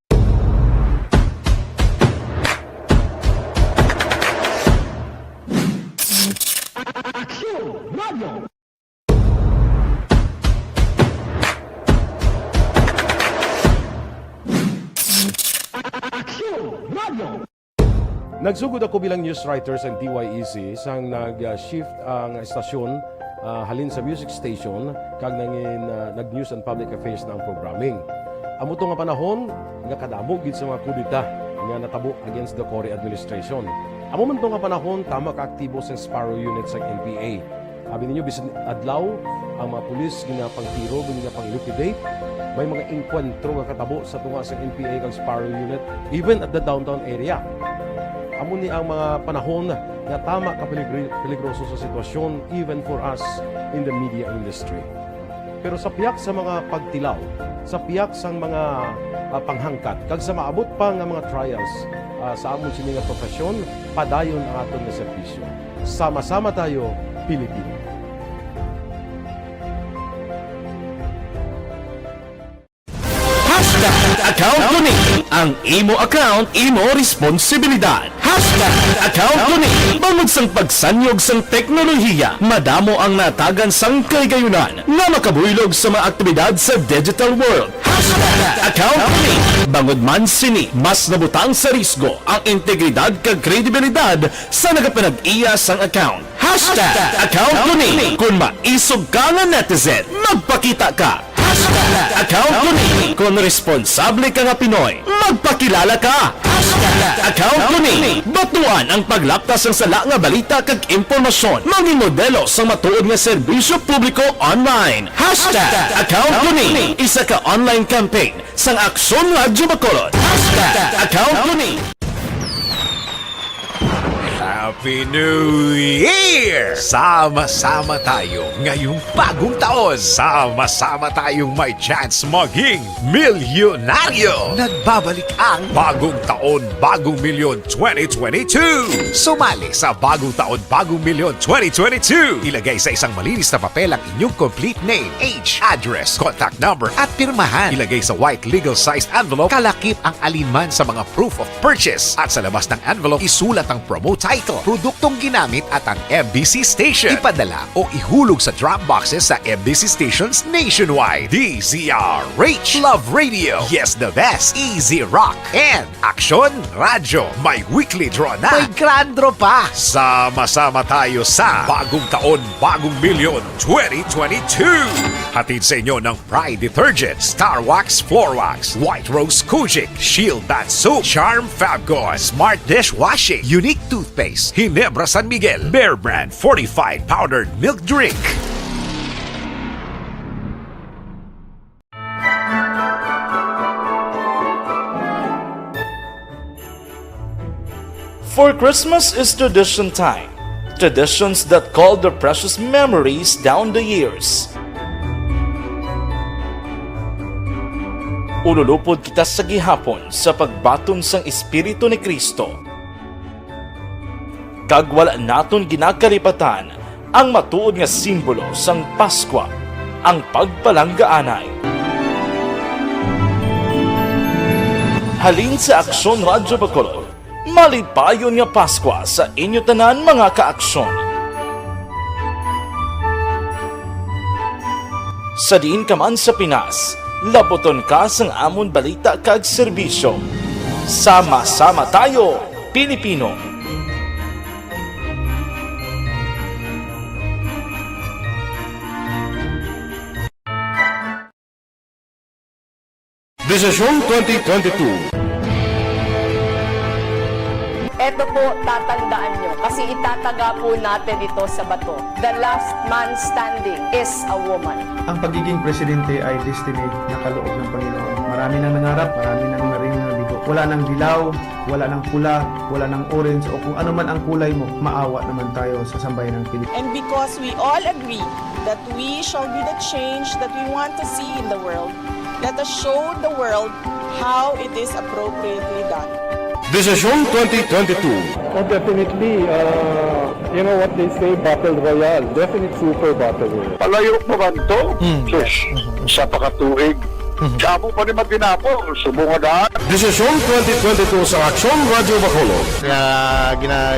Nagsugod ako bilang news writer sa DYEC sang nag-shift ang estasyon halin sa music station kag nag-news and public affairs na ang programming. Amo to nga panahon nga kadamo gid sa mga kudita nga natabo against the Cory administration. Amo man to nga panahon tama ka aktibo sa Sparrow unit sa NPA. Abi ninyo bisan adlaw ang mga pulis ginapangtiro ginapang-liquidate. May mga enkwentro nga katabo sa tunga sa NPA kag Sparrow unit even at the downtown area. Amo ni ang mga panahon nga tama ka peligroso sa sitwasyon even for us in the media industry. Pero sa piyak sa mga pagtilaw, sa piyak sa mga panghangkat, kag sa maabot pa nga mga trials sa amon sini nga profesyon, padayon ang aton nga serbisyo. Sama-sama tayo, Pilipino. Account ko ni ang imo account, imo responsibilidad. Account ko ni bangod sang pagsanyog sang teknolohiya, madamo ang natagan sang kaygayunan nga makabuylog sa mga aktibidad sa digital world. Account ko ni bangod man sini mas nabutang sa risgo ang integridad kag kredibilidad sa nagapanag-iya sang account. Account ko ni kung maisog ka nga netizen, magpakita ka. Account ko ni kung responsable ka nga Pinoy, magpakilala ka. Account ko ni batuan ang paglaptas ng sala nga balita kag impormasyon, maging modelo sa matuod nga serbisyo publiko online. Account ko ni isa ka online campaign sang Aksyon Radio Bacolod. Account ko ni Happy New Year! Sama-sama tayo ngayong bagong taon. Sama-sama tayong may chance maging milyonaryo. Nagbabalik ang Bagong Taon, Bagong Milyon 2022. Sumali sa Bagong Taon, Bagong Milyon 2022. Ilagay sa isang malinis na papel ang inyong complete name, age, address, contact number at pirmahan. Ilagay sa white legal-sized envelope, kalakip ang alinman sa mga proof of purchase. At sa labas ng envelope, isulat ang promo title, produktong ginamit at ang MBC station. Ipadala o ihulog sa drop boxes sa MBC stations nationwide. DZRH, Love Radio, Yes the Best, Easy Rock, and Aksyon Radyo. May weekly draw na. May grand draw pa. Sama-sama tayo sa Bagong Taon, Bagong Milyon 2022. Hatid sa inyo ng Pride Detergent, Star Wax Floor Wax, White Rose Kojic, Shield Bath Soap, Charm Fabgon, Smart Dishwashing, Unique Toothpaste, Ginebra San Miguel, Bear Brand Fortified Powdered Milk Drink. For Christmas is tradition time. Traditions that call the precious memories down the years. Ululupod kita sa gihapon sa pagbaton sang Espiritu ni Kristo. Kag wala naton ginakalipatan ang matuod nga simbolo sang Paskwa, ang pagpalanggaanay. Halin sa Aksyon Radyo Bacolod, malipayon nga Paskwa sa inyo tanan mga kaaksyon. Sa diin ka man sa Pinas, laboton ka sang amon balita kag serbisyo. Sama-sama tayo, Pilipino! Desisyon 2022. Ito po, tatandaan nyo, kasi itataga po natin ito sa bato. The last man standing is a woman. Ang pagiging presidente ay destiny na kaloob ng Panginoon. Marami nang nangarap, marami nang naring nabigo. Wala nang dilaw, wala nang pula, wala nang orange, o kung ano man ang kulay mo, maawa naman tayo sa sambayan ng Pilipinas. And because we all agree that we shall be the change that we want to see in the world, let us show the world how it is appropriately done. Desisyon 2022. Oh, definitely, you know what they say, Battle Royale. Definite super Battle Royale. Palayo mo ba ito? Sus, sa pakatuig. Sabo pa rin magdinapo, subungadaan. Desisyon 2022 sa Aksyon Radyo Bacolod.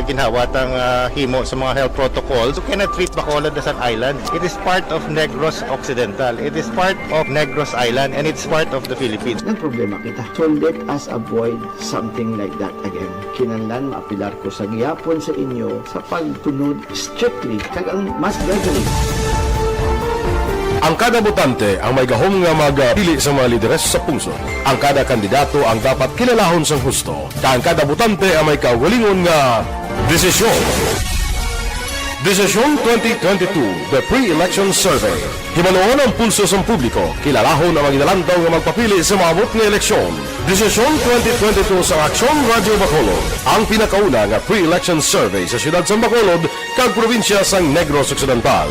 Ginhawat ang himo sa mga health protocols. You cannot treat Bacolod as an island. It is part of Negros Occidental. It is part of Negros Island and it's part of the Philippines. Ang problema kita. So let us avoid something like that again. Kinahanglan maapilar ko sa gihapon sa inyo sa pagtunod strictly kag ang mas gradually. Ang kada botante ang may gahom nga magpili sa mga lideres sa pungsod. Ang kada kandidato ang dapat kilalahon sang husto. Ang kada botante ang may kawalingon nga desisyon. Desisyon 2022, the pre-election survey. Himanuon ang pulso sa publiko, kilalahon ang maginalantaw nga magpapili sa maabot nga eleksyon. Desisyon 2022 sa Aksyon Radyo Bacolod, ang pinakauna nga pre-election survey sa siyudad sa Bacolod kag probinsya sang Negros Occidental.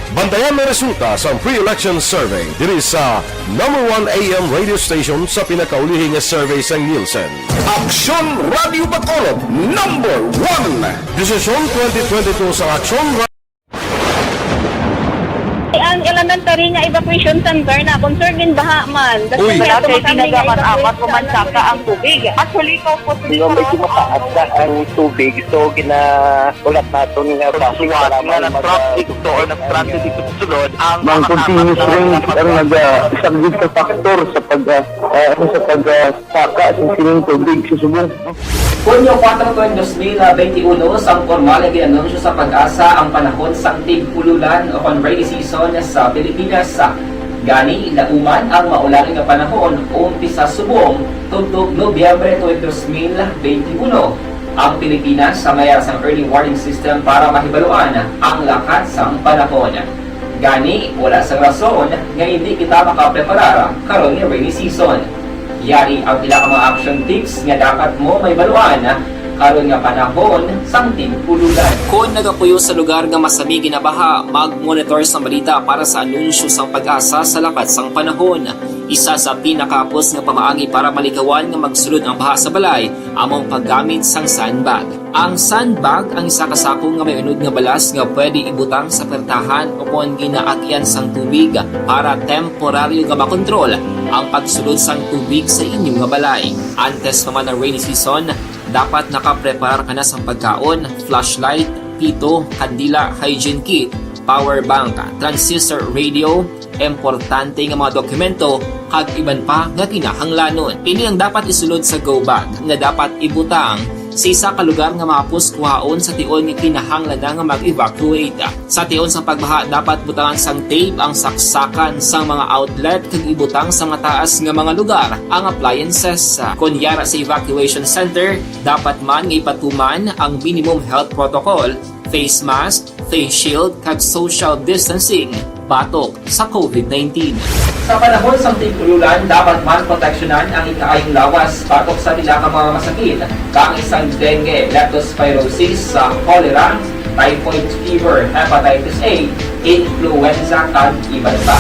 Bantayan na resulta sa pre-election survey diri sa #1 AM radio station sa pinakaulihing nga survey sa Nielsen. Aksyon Radio Bacolod, #1. Desisyon 2022 sa Aksyon Radio. Ang elementary nga evacuation center na concern din baha man. Uy, dati tinagaman apat kumansaka ang tubig. Actually, ko po medyo mataas na ang tubig. So, ulat natin nga siwala nga ng traffic to or nag-transit dito sunod ang mga continuous rin ang nag-isang sa factor sa pagsaka sa sining tubig sa Subong. Hunyo 4, 2021, sang formal ay ginanunsyo sa Pag-asa ang panahon sang tig-ululan o rainy season sa Pilipinas. Gani, lauman ang maularing nga panahon umpisa Subong tugtog Nobyembre 2021. Ang Pilipinas sa mayroon sang early warning system para mahibaluan ang lakas sang panahon. Gani, wala sa rason nga hindi kita makapreparar karon nga rainy season. Yari ang pila ka mga action tips nga dapat mo may baluan karon nga panahon sang tigpululan. Kung nagapuyo sa lugar nga masami ginabaha, mag-monitor sa balita para sa anunsyo sang pag-asa sa lakat sang panahon. Isa sa pinakapos nga pamaagi para malikawan nga magsulod ang baha sa balay, among paggamit sang sandbag. Ang sandbag ang isa kasako nga may unod nga balas nga pwede ibutang sa pertahan o kung ginaagyan sang tubig para temporaryo nga makontrol ang pagsulod sang tubig sa inyong nga balay. Antes naman ng rainy season, dapat nakapreparar ka na sa pagkaon, flashlight, pito, kandila, hygiene kit, power bank, transistor radio, importante nga mga dokumento, kag iban pa nga kinahanglanon. Ini ang dapat isulod sa go bag nga dapat ibutang sa isa ka lugar nga mapus kuhaon sa tion nga kinahanglan nga mag-evacuate. Sa tion sa pagbaha, dapat butangan sang tape ang saksakan sang mga outlet kag ibutang sa mga taas nga mga lugar ang appliances. Kunyara sa evacuation center, dapat man nga ipatuman ang minimum health protocol, face mask, face shield kag social distancing batok sa COVID-19. Sa panahon sa tigululan, dapat man proteksyonan ang ikaayong lawas batok sa nila ka mga masakit, kang isang dengue, leptospirosis, cholera, typhoid fever, hepatitis A, influenza, kag iban pa.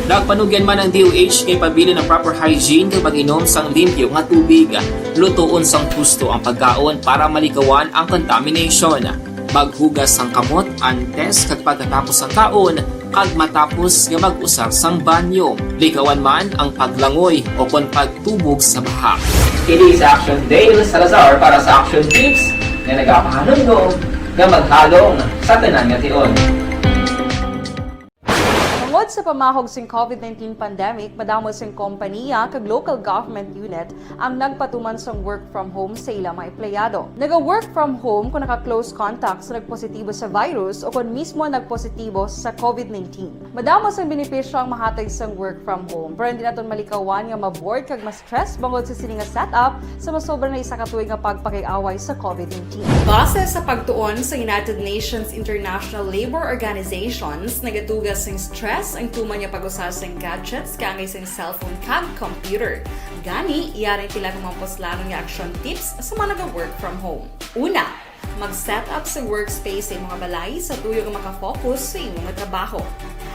Nagpanugyan man ang DOH kay pabili ng proper hygiene kay pag-inom sang limpyo nga tubig. Lutuon sang husto ang pagkaon para malikawan ang contamination. Maghugas sang kamot antes kag pagkatapos ang kaon kag matapos nga mag-usar sang banyo. Likawan man ang paglangoy o kon pagtubog sa baha. Kini sa Action Dale Salazar para sa Action Tips nga nagapahanungdong nga maghalong sa tanan nga tion. Tungod sa pamahog sing COVID-19 pandemic, madamo sing kompanya kag local government unit ang nagpatuman sang work from home sa ilang mga empleyado. Naga-work from home kung naka-close contact sa nagpositibo sa virus o kung mismo nagpositibo sa COVID-19. Madamo sang benepisyo ang mahatag sang work from home, pero hindi naton malikawan nga ma-bored kag ma-stress bangod sa sini nga setup sa masobra na isa ka tuig nga pagpakiaway sa COVID-19. Base sa pagtuon sa United Nations International Labour Organizations, nagatugas sing stress ang tuman niya pag-usar sa gadgets kangay sa cellphone kag computer. Gani, iyaring pila ng mga poslanon nga action tips sa mga nag-work from home. Una, mag-set up sa workspace sa mga balay sa tuyo nga makafocus sa imong trabaho.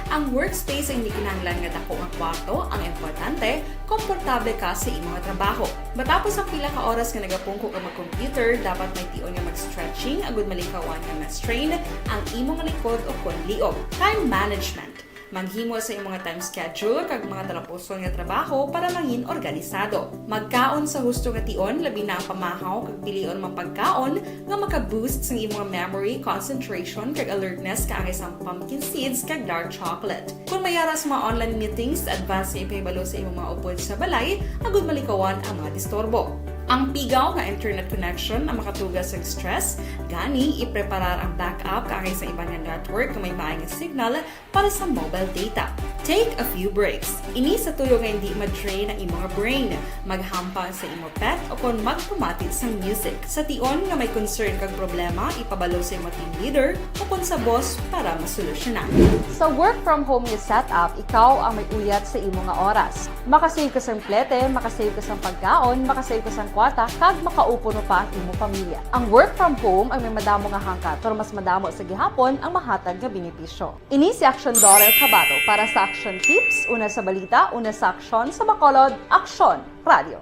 Ang workspace ay hindi kinahanglan nga dako nga kwarto, ang importante, komportable ka sa imong trabaho. Matapos ang pila ka oras nga nagapungko ka mag-computer, dapat may tion nga mag-stretching agud malikawan nga ma-strain ang imong likod o kon liog. Time management. Maghimo sa imong time schedule kag mga talapuson nga trabaho para mangin organisado. Magkaon sa husto nga tion, labi na ang pamahaw kag pilion mang pagkaon nga maka-boost sa imong memory, concentration kag alertness kaangay sa pumpkin seeds kag dark chocolate. Kung mayara sa mga online meetings, advance nga ipahibalo sa imong mga upod sa balay, agud malikawan ang mga disturbo. Ang pigaw nga internet connection ang makatugas sa stress, gani ipreparar ang backup kaangay sa ibang network na may maayong signal para sa mobile data. Take a few breaks. Ini sa tuyo nga hindi ma-drain ang imong brain. Maghampang sa imong pet o kung magpumatid sa music. Sa tion nga may concern kag problema, ipabalo sa imong team leader o kung sa boss para masolusyonan. Sa work from home nga setup, ikaw ang may uyat sa imong nga oras. Makasave ka sa plete, makasave ka sa pagkaon, makasave ka sa kwata, kag makaupo no pa ang imong pamilya. Ang work from home ay may madamo nga hangkat, pero mas madamo sa gihapon ang mahatag nga benepisyo. Ini si Action Dorel Cabato para sa Action Tips, una sa balita, una sa aksyon, sa Bacolod, Aksyon Radio.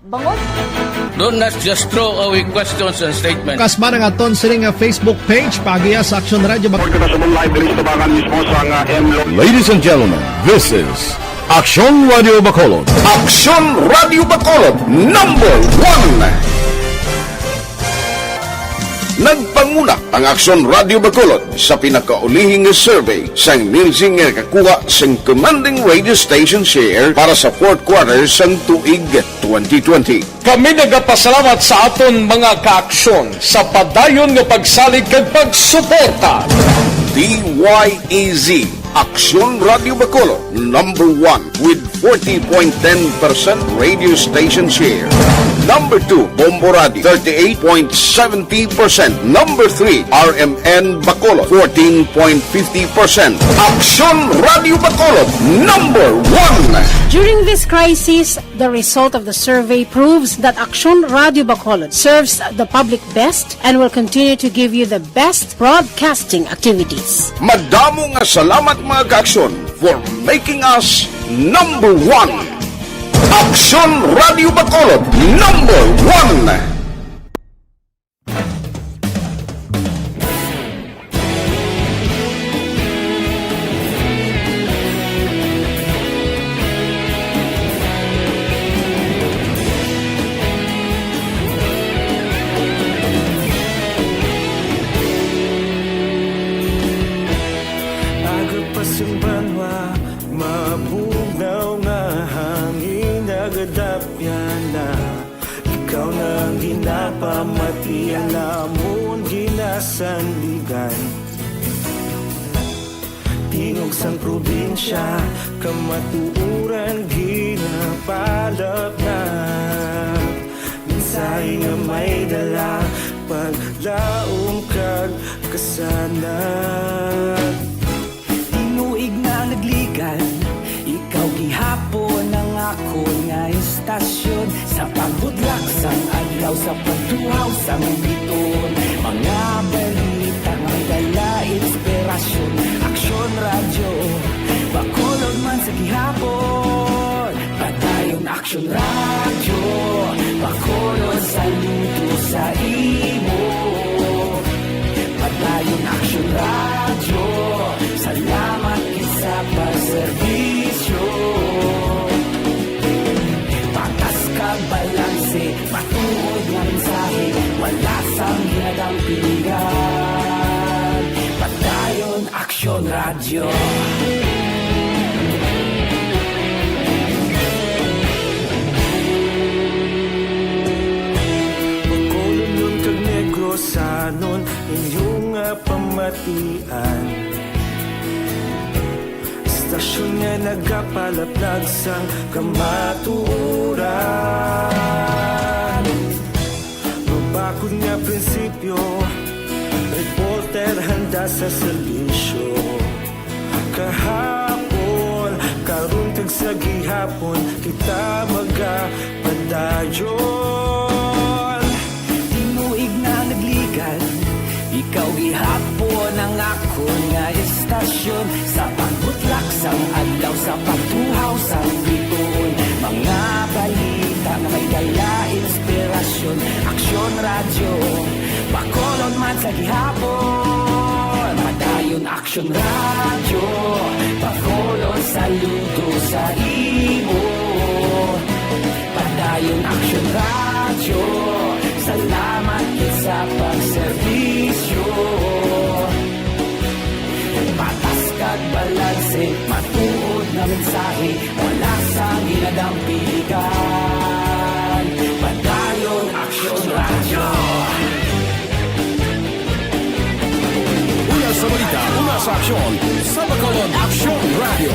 Bangod. Do not just throw away questions and statements. Kasma ng aton sining Facebook page, pagiya sa Action Radio. Ladies and gentlemen, this is Action Radio Bacolod. Action Radio Bacolod, number 1. Nagpanguna ang Action Radio Bacolod sa pinakaulihing survey sa ninsing nga kakuha sa commanding radio station share para sa fourth quarter sa tuig 2020. Kami nagapasalamat sa aton mga kaaksyon sa padayon nga pagsalig kag pagsuporta. DYEZ Action Radio Bacolod, number 1 with 40.10% radio station share. Number 2, Bomboradi, 38.70%. Number 3, RMN Bacolod, 14.50%. Aksyon Radio Bacolod, number 1. During this crisis, the result of the survey proves that Aksyon Radio Bacolod serves the public best and will continue to give you the best broadcasting activities. Madamo nga salamat mga ka-aksyon for making us number 1. Aksyon Radio Bacolod, number 1. Agapasang banwa, mabugaw nga hangin nagadapyan na. Ikaw nang ginapamatian namon ginasandigan. Tingog sang probinsya, kamatuuran ginapalap na. Minsay nga may dala, paglaom kag kasanat. Tinuig na nagligan, ikaw gihapon ang ako nga istasyon. Sa pagbudlak sang adlaw, sa pagtuhaw sang biton. Mga balita may dala inspirasyon. Aksyon radyo, Bacolod man sa gihapon. Padayon Aksyon radyo, Bacolod saludo sa imo. Padayon Aksyon radyo, salamat sa pagserbisyo. Patas kag balanse, patuod nga mensahe, wala sang ginadang pilihan. Padayon Aksyon radyo. Bacolod nun kag Negros anon inyong pamatian. Istasyon nga nagapalaplag sang kamatuuran. Mabakod nga prinsipyo, reporter handa sa serbisyo. Kahapon, karon kag sa gihapon, kita magapadayon. Tinuig na nagligan, ikaw gihapon ang ako nga istasyon. Sa pagbutlak sang adlaw, sa pagtuhaw sang biton. Mga balita na may dala inspirasyon. Aksyon radyo, Bacolod man sa gihapon. Padayon Aksyon radyo, Bacolod saludo sa imo. Padayon Aksyon radyo, salamat sa pagserbisyo. Patas kag balanse, matuod na mensahe, wala sang ginadang piligan. Padayon Aksyon radyo. Una sa balita, una sa aksyon, sa Bacolod Aksyon Radio.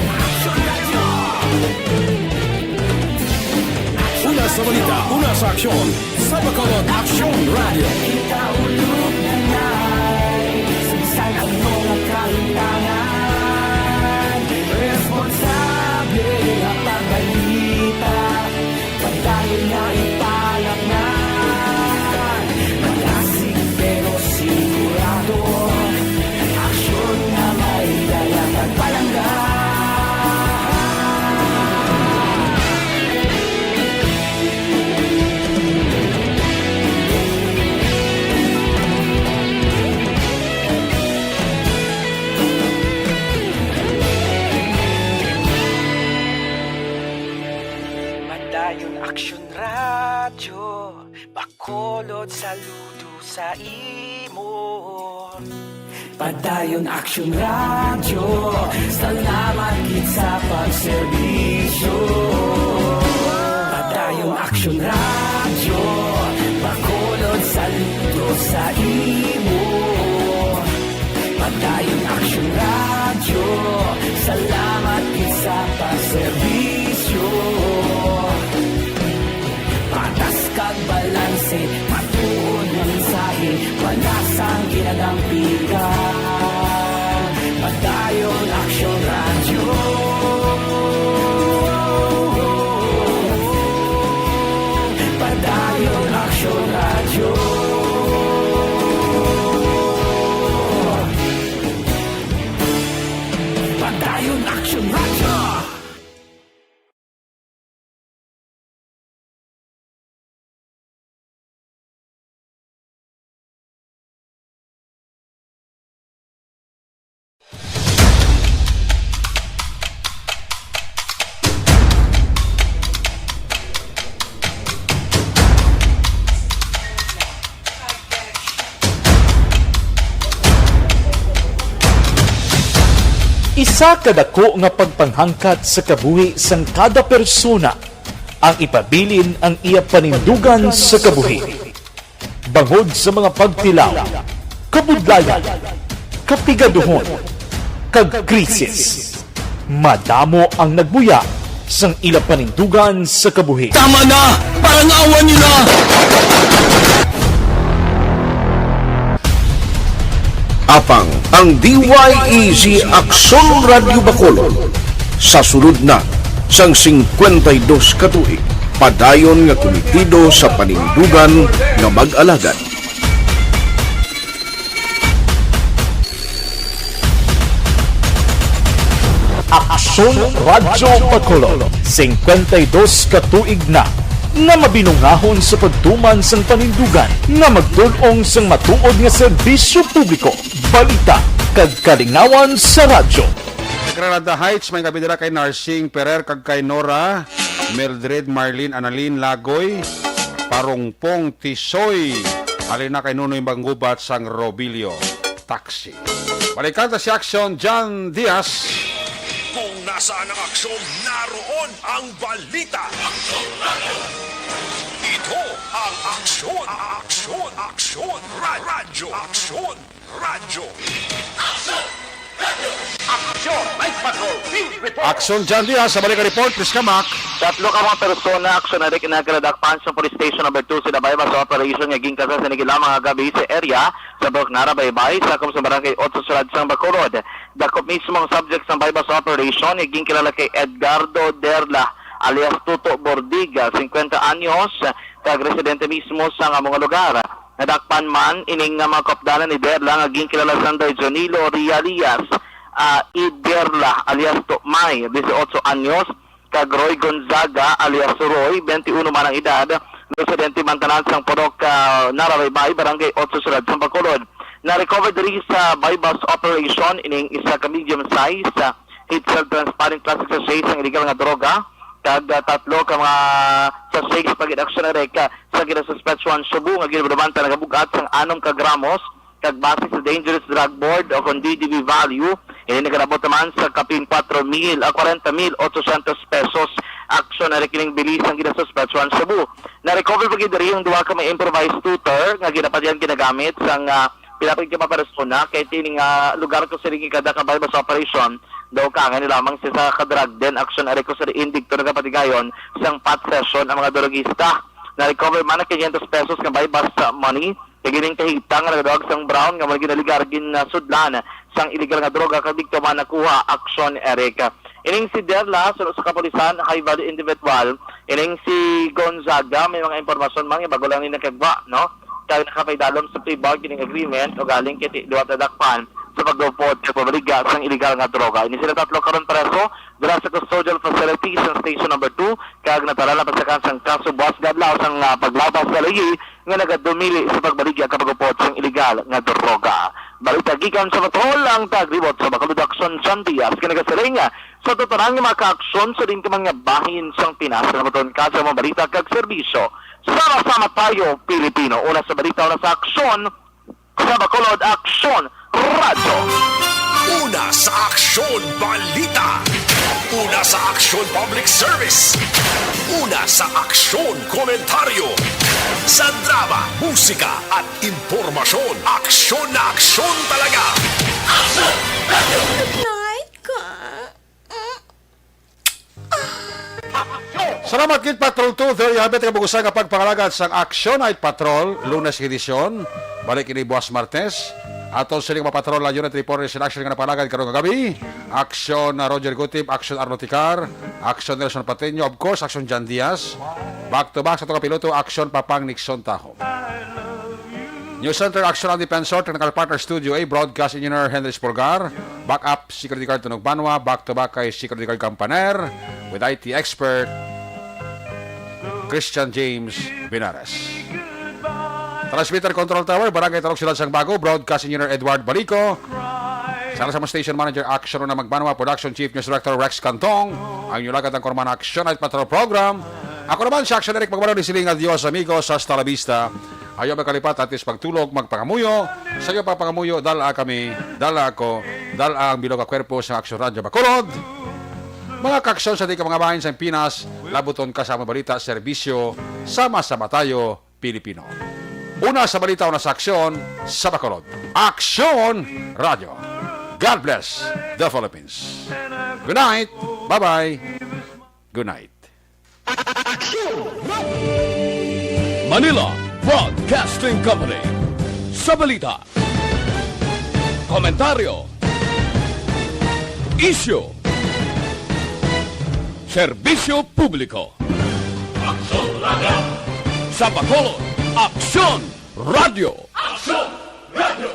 Una sa balita, una sa aksyon, sa Bacolod Aksyon Radio. Kita ulog na na'y sinsan ang mga kalintangan. Responsable ang pagbalita, pagdayon na ipalak na. Malasig pero sigurado, aksyon na may dala pagpalanggan. Padayon Aksyon radyo, Bacolod saludo sa imo. Padayon Aksyon radyo, salamat gid sa pagserbisyo. Padayon Aksyon radyo, Bacolod saludo sa imo. Padayon Aksyon radyo, salamat gid sa pagserbisyo. Patas kag Padayon Action Radio. Isa kadako nga pagpanghangkat sa kabuhi sang kada persona ang ipabilin ang iya panindugan sa kabuhi. Bangod sa mga pagtilaw, kabudlayan, kapigaduhon, kag krisis. Madamo ang nagbuya sang ila panindugan sa kabuhi. Tama na! Parang awan niyo na! Apang ang DYEZ Aksyon Radio Bacolod sa sulod na sang 52 katuig padayon nga komitido sa panindugan nga mag-alagad. Aksyon Radio Bacolod 52 katuig na nga mabinungahon sa pagtuman sang panindugan nga magtulong sang matuod nga serbisyo publiko, balita kag kalingawan sa radyo. Sa Granada Heights, may gabi nila kay Narsing Perer kag kay Nora, Mildred, Marlene, Annalyn, Lagoy, Parungpong, Tisoy, halina kay Nunoy Banggubat sang Robilio, Taxi. Balikan ta si Action John Diaz. Kung nasaan ang aksyon, naroon ang balita. Ito ang aksyon, aksyon, aksyon, radyo, aksyon, radyo. Aksyon, Night Patrol, Field Report. Action John Diaz, sa balik report, please kamak. Tatlo ka mga persona, aksyon na rin kinagradakpan sa Police Station No. 2 sa Dabayba sa operation nga gingkasa sa nigilamang nga gabi sa area sa Buknara, Baybay, sa sa barangay 8 Sulad sang Bacolod. Dakop mismo ang subject sa Baybas operation, naging kilala kay Edgardo Derla alias Tuto Bordiga, 50 anyos, kag residente mismo sa nga mga lugar. Nadakpan man, ining nga mga kopdanan ni Derla, naging kilala sa Jonilo Rialias, Iderla alias Tukmay, 18 anyos, kag Roy Gonzaga alias Roy, 21 man ang edad, residente mantanan sang Purok Narabaybay, barangay 8 Sulad sang Bacolod. Na-recover diri sa bypass operation ining isa ka medium size heat cell transparent plastic sachet sang illegal nga droga kag tatlo ka mga sachets pag-action na reka sa ginasuspetsyon Cebu nga ginabanta nagabugat sang 6 ka gramos kag base sa Dangerous Drug Board o kung DDB value ini nagarabot naman sa kapin 40,800 pesos action na rekining bilis ang ginasuspetsyon Cebu. Na-recover pag diri yung duwa ka may improvised tutor nga ginapadyan ginagamit sang pinapagin ka pa persona kay tining lugar ko sa ringi kada kabay sa operation daw ka nga lamang sa kadrag den action ari ko sa indictor nga patigayon sang pat session ang mga drogista. Na-recover man na 500 pesos nga bypass money kagining kahitang nga nagdawag sang brown nga mga ginaligar sudlan sang illegal nga droga kadikto man nakuha action Erika. Ining si Derla sunod sa kapulisan high value individual, ining si Gonzaga may mga impormasyon man nga bago lang ni nakagwa no kaya nakapaydalom sa plea bargaining agreement o galing kiti duwat nadakpan sa pagdupod at pabaliga sang illegal nga droga. Ini sila tatlo karon preso dula sa custodial facility sa station number 2 kag natalala pa sa kansang kaso buwas gadlaw sang paglabas sa ligi nga nagadumili sa pagbaligya kapag upod sang illegal nga droga. Balita gikan sa Batol ang tagribot sa Bacolod Action John Diaz kinagasaling sa tuturang nga maka-aksyon sa din ka mga bahin sang Pinas na maton ka sa mga balita kag serbisyo. Sama-sama tayo, Pilipino. Una sa balita, una sa aksyon, sa Bacolod Action Radio. Una sa aksyon, balita. Una sa aksyon, public service. Una sa aksyon, komentaryo. Sa drama, musika at impormasyon. Aksyon na aksyon talaga. Aksyon Radio. Night ka. Salamat Kid Patrol 2. There you have it. Kabugusan nga pagpangalagad sa Action Night Patrol. Lunes edisyon. Balik ini Buwas Martes. Aton siling mapatrol la unit report in action nga napalagad karong gabi. Action Roger Gutip, Action Arno Ticar, Action Nelson Pateño, of course, Action Jan Diaz. Back to back sa itong kapiloto, Action Papang Nixon Taho. News Center Action and Defensor, Technical Partner Studio A, Broadcast Engineer Henry Spolgar, Backup Security Guard Tunog Banwa, back-to-back kay Security Guard Campaner, with IT expert Christian James Binares. Transmitter Control Tower, Barangay Talok Silad Sang Bago, Broadcast Engineer Edward Balico, Sama Station Manager Action na Magbanwa, Production Chief News Director Rex Cantong, ang inyong ng Korman Action at Patrol Program. Ako naman si Action Eric Magbanwa ni Siling Adios amigos sa Hasta la Vista. Ayaw magkalipat at is pagtulog, magpangamuyo. Sa iyo papangamuyo, dala kami, dala ako, dala ang bilog kwerpo sa Action Radio Bacolod. Mga kaksyon sa di ka mga bahin sa Pinas, labuton kasama balita, serbisyo, sama-sama tayo, Pilipino. Una sa balita, una sa aksyon, sa Bacolod. Action Radio. God bless the Philippines. Good night. Bye-bye. Good night. Manila Broadcasting Company. Sa balita, komentaryo, issue, serbisyo publiko. Aksyon Radio. Sa Bacolod, Aksyon Radio. Aksyon Radio.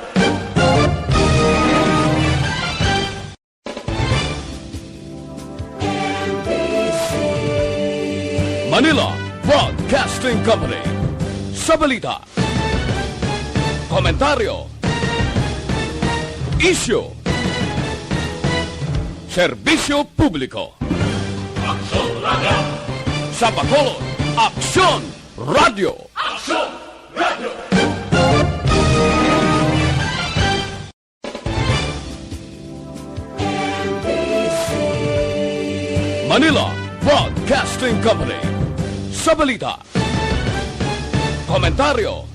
Manila Broadcasting Company. Sa balita, komentaryo, issue, serbisyo publiko. Aksyon Radio. Sa Bacolod, Aksyon Radio. Aksyon Radio. Manila Broadcasting Company. Sa balita, komentaryo,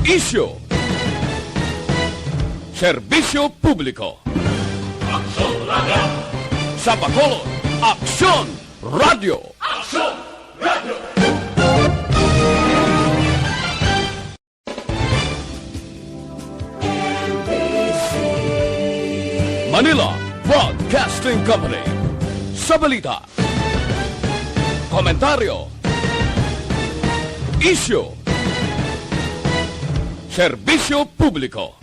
issue, serbisyo publiko. Aksyon Radio. Sa Bacolod, Aksyon Radio. Aksyon Radio. Manila Broadcasting Company. Sa balita, komentaryo, issue, serbisyo publiko.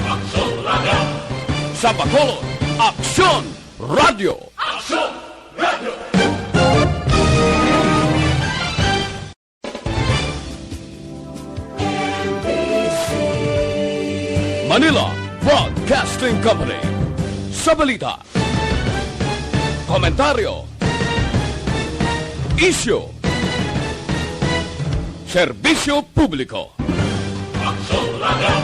Aksyon Radio. Sa Bacolod, Aksyon Radio. Aksyon Radio. Manila Broadcasting Company. Sa balita, komentaryo, issue, serbisyo publiko. Aksyon Radio.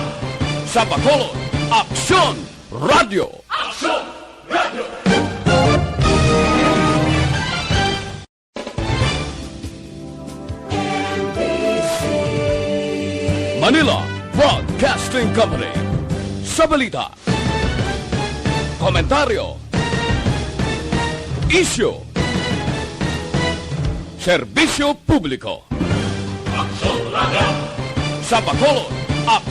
Sa Bacolod, Aksyon Radio. Aksyon Radio. Manila Broadcasting Company. Sa balita, komentaryo, issue, serbisyo publiko. Aksyon Radio. Sa Bacolod, Aksyon